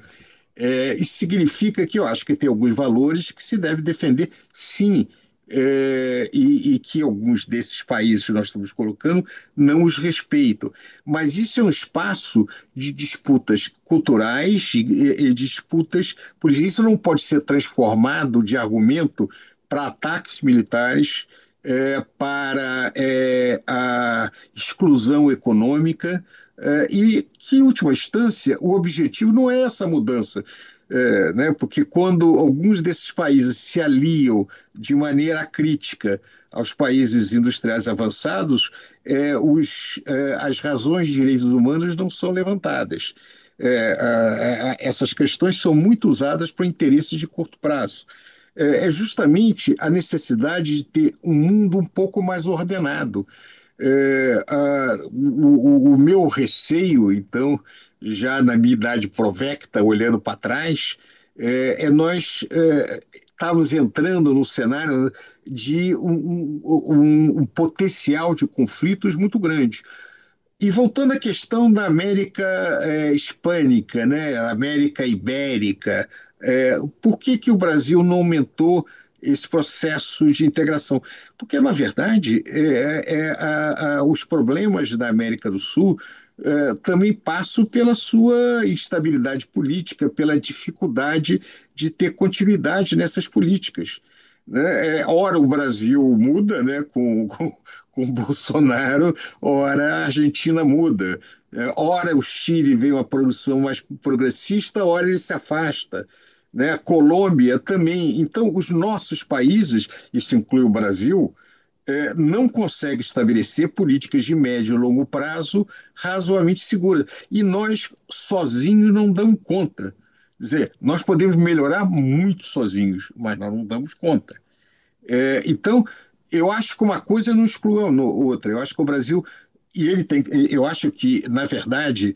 [SPEAKER 2] Isso significa que eu acho que tem alguns valores que se deve defender, sim, e que alguns desses países que nós estamos colocando não os respeitam. Mas isso é um espaço de disputas culturais e disputas, por isso não pode ser transformado de argumento para ataques militares, para a exclusão econômica, e que, em última instância, o objetivo não é essa mudança. Né? Porque quando alguns desses países se aliam de maneira crítica aos países industriais avançados, as razões de direitos humanos não são levantadas. Essas questões são muito usadas para interesses de curto prazo. É justamente a necessidade de ter um mundo um pouco mais ordenado. O meu receio, então, já na minha idade provecta, olhando para trás, Nós estávamos entrando num cenário de um potencial de conflitos muito grande. E voltando à questão da América hispânica, né, América Ibérica, por que o Brasil não aumentou esse processo de integração? Porque, na verdade, os problemas da América do Sul também passam pela sua instabilidade política, pela dificuldade de ter continuidade nessas políticas. Né? Ora o Brasil muda, né, com o Bolsonaro, ora a Argentina muda. Ora o Chile vem uma produção mais progressista, ora ele se afasta. Né? A Colômbia também. Então, os nossos países, isso inclui o Brasil, não consegue estabelecer políticas de médio e longo prazo razoavelmente seguras. E nós, sozinhos, não damos conta. Quer dizer, nós podemos melhorar muito sozinhos, mas nós não damos conta. Então, eu acho que uma coisa não exclui a outra. Eu acho que o Brasil, eu acho que, na verdade,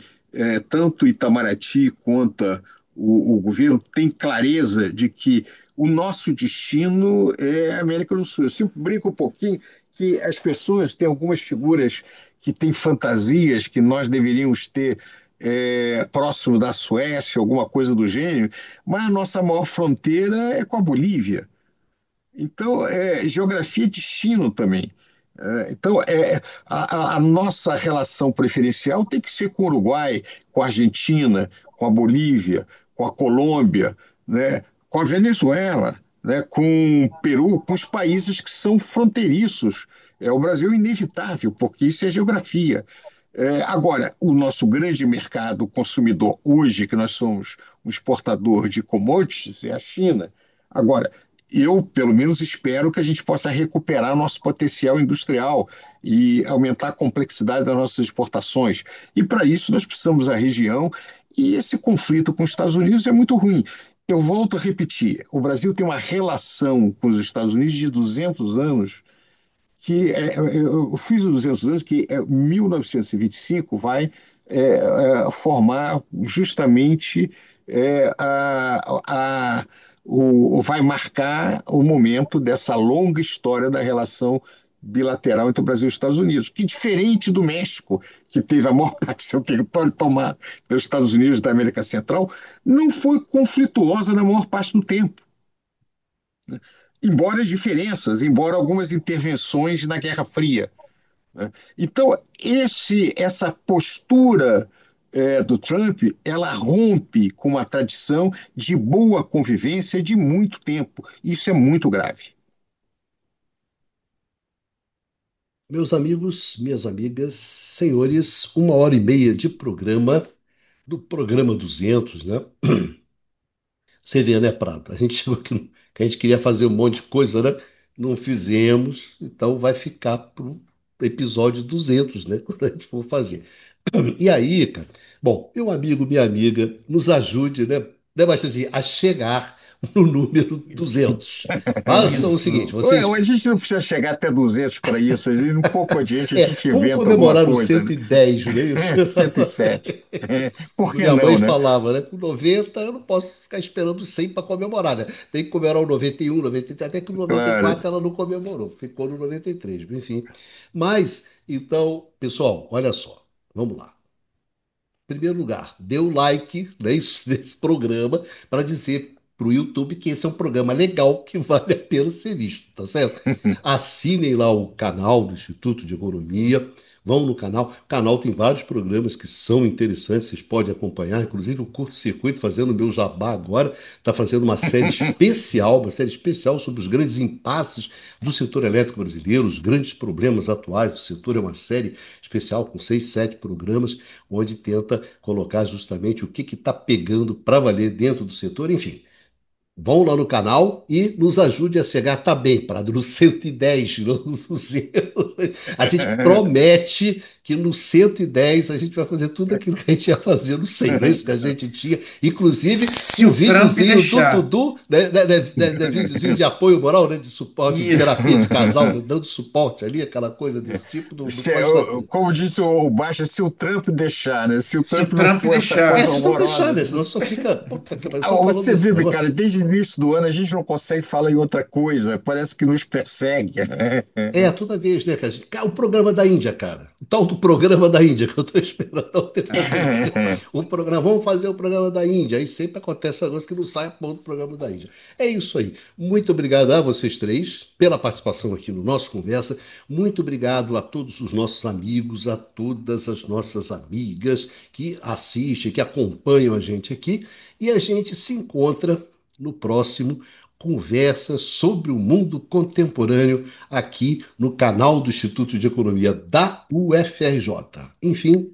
[SPEAKER 2] tanto Itamaraty quanto o governo tem clareza de que o nosso destino é a América do Sul. Eu sempre brinco um pouquinho que as pessoas têm algumas figuras que têm fantasias que nós deveríamos ter próximo da Suécia, alguma coisa do gênero, mas a nossa maior fronteira é com a Bolívia. Então, geografia é destino também. Então, a nossa relação preferencial tem que ser com o Uruguai, com a Argentina, com a Bolívia, com a Colômbia, né, com a Venezuela, né, com o Peru, com os países que são fronteiriços. O Brasil é inevitável, porque isso é geografia. Agora, o nosso grande mercado consumidor hoje, que nós somos um exportador de commodities, é a China. Agora, eu, pelo menos, espero que a gente possa recuperar nosso potencial industrial e aumentar a complexidade das nossas exportações. E, para isso, nós precisamos da região, e esse conflito com os Estados Unidos é muito ruim. Eu volto a repetir: o Brasil tem uma relação com os Estados Unidos de 200 anos que eu fiz os 200 anos, que 1925 vai formar justamente vai marcar o momento dessa longa história da relação bilateral entre o Brasil e os Estados Unidos, que diferente do México, que teve a maior parte do seu território tomado pelos Estados Unidos da América Central, não foi conflituosa na maior parte do tempo, embora as diferenças, embora algumas intervenções na Guerra Fria. Né? Então, essa postura do Trump, ela rompe com uma tradição de boa convivência de muito tempo. Isso é muito grave.
[SPEAKER 1] Meus amigos, minhas amigas, senhores, 1 hora e meia de programa, do programa 200, né? Você vê, né, Prata? A gente chegou aqui, que a gente queria fazer um monte de coisa, né? Não fizemos, então vai ficar pro episódio 200, né? Quando a gente for fazer. E aí, cara, bom, meu amigo, minha amiga, nos ajude, né, mas assim, a chegar no número
[SPEAKER 3] Isso,
[SPEAKER 1] 200. Façam o seguinte,
[SPEAKER 3] isso.
[SPEAKER 1] vocês
[SPEAKER 2] A gente não precisa chegar até 200 para isso. Um pouco adiante a gente
[SPEAKER 1] vamos
[SPEAKER 2] inventa alguma
[SPEAKER 1] comemorar o
[SPEAKER 2] coisa. Né?
[SPEAKER 1] 110, não é isso?
[SPEAKER 2] 107. Por que
[SPEAKER 1] Minha mãe
[SPEAKER 2] não, né?
[SPEAKER 1] falava, né? Com 90 eu não posso ficar esperando 100 para comemorar, né? Tem que comemorar o 91, 93, até que o
[SPEAKER 2] Claro.
[SPEAKER 1] 94 ela não comemorou, ficou no 93, enfim. Mas, então, pessoal, olha só, vamos lá. Em primeiro lugar, dê o like, né, nesse programa para dizer para o YouTube que esse é um programa legal que vale a pena ser visto, tá certo? Assinem lá o canal do Instituto de Economia, vão no canal. O canal tem vários programas que são interessantes, vocês podem acompanhar, inclusive o Curto Circuito, fazendo o meu jabá agora, está fazendo uma série especial sobre os grandes impasses do setor elétrico brasileiro, os grandes problemas atuais do setor. É uma série especial com 6, 7 programas onde tenta colocar justamente o que está pegando para valer dentro do setor, enfim. Vão lá no canal e nos ajude a chegar, tá bem, Prado, no 110, no 200. A gente promete que no 110 a gente vai fazer tudo aquilo que a gente ia fazer no 100, não é isso que a gente tinha, inclusive
[SPEAKER 3] Se
[SPEAKER 1] com um
[SPEAKER 3] o Trump
[SPEAKER 1] videozinho do
[SPEAKER 3] deixar.
[SPEAKER 1] Dudu, né, videozinho de apoio moral, né, de suporte, de
[SPEAKER 3] Isso.
[SPEAKER 1] terapia de casal, né, dando suporte ali, aquela coisa desse tipo, não pode dar coisa.
[SPEAKER 2] Como disse o Baixa, se o Trump deixar, né? Se o
[SPEAKER 3] Se o
[SPEAKER 2] Trump não
[SPEAKER 3] Trump
[SPEAKER 2] for essa
[SPEAKER 1] É,
[SPEAKER 2] coisa
[SPEAKER 3] deixar.
[SPEAKER 1] se não deixar,
[SPEAKER 2] horrorosa.
[SPEAKER 1] né, senão só fica, pô, mas
[SPEAKER 2] Ah,
[SPEAKER 1] só falando
[SPEAKER 2] você
[SPEAKER 1] desse
[SPEAKER 2] vive,
[SPEAKER 1] negócio.
[SPEAKER 2] cara, desde o início do ano a gente não consegue falar em outra coisa, parece que nos persegue.
[SPEAKER 1] É, toda vez, né, cara? O programa da Índia, cara. O tal do programa da Índia, que eu tô esperando há um tempo pra gente. Um programa, vamos fazer o programa da Índia. Aí sempre acontece negócio que não sai a ponto do programa da Índia. É isso aí. Muito obrigado a vocês três pela participação aqui no nosso Conversa. Muito obrigado a todos os nossos amigos, a todas as nossas amigas que assistem, que acompanham a gente aqui. E a gente se encontra no próximo Conversa sobre o Mundo Contemporâneo aqui no canal do Instituto de Economia da UFRJ. Enfim,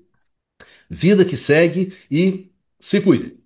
[SPEAKER 1] vida que segue e se cuide.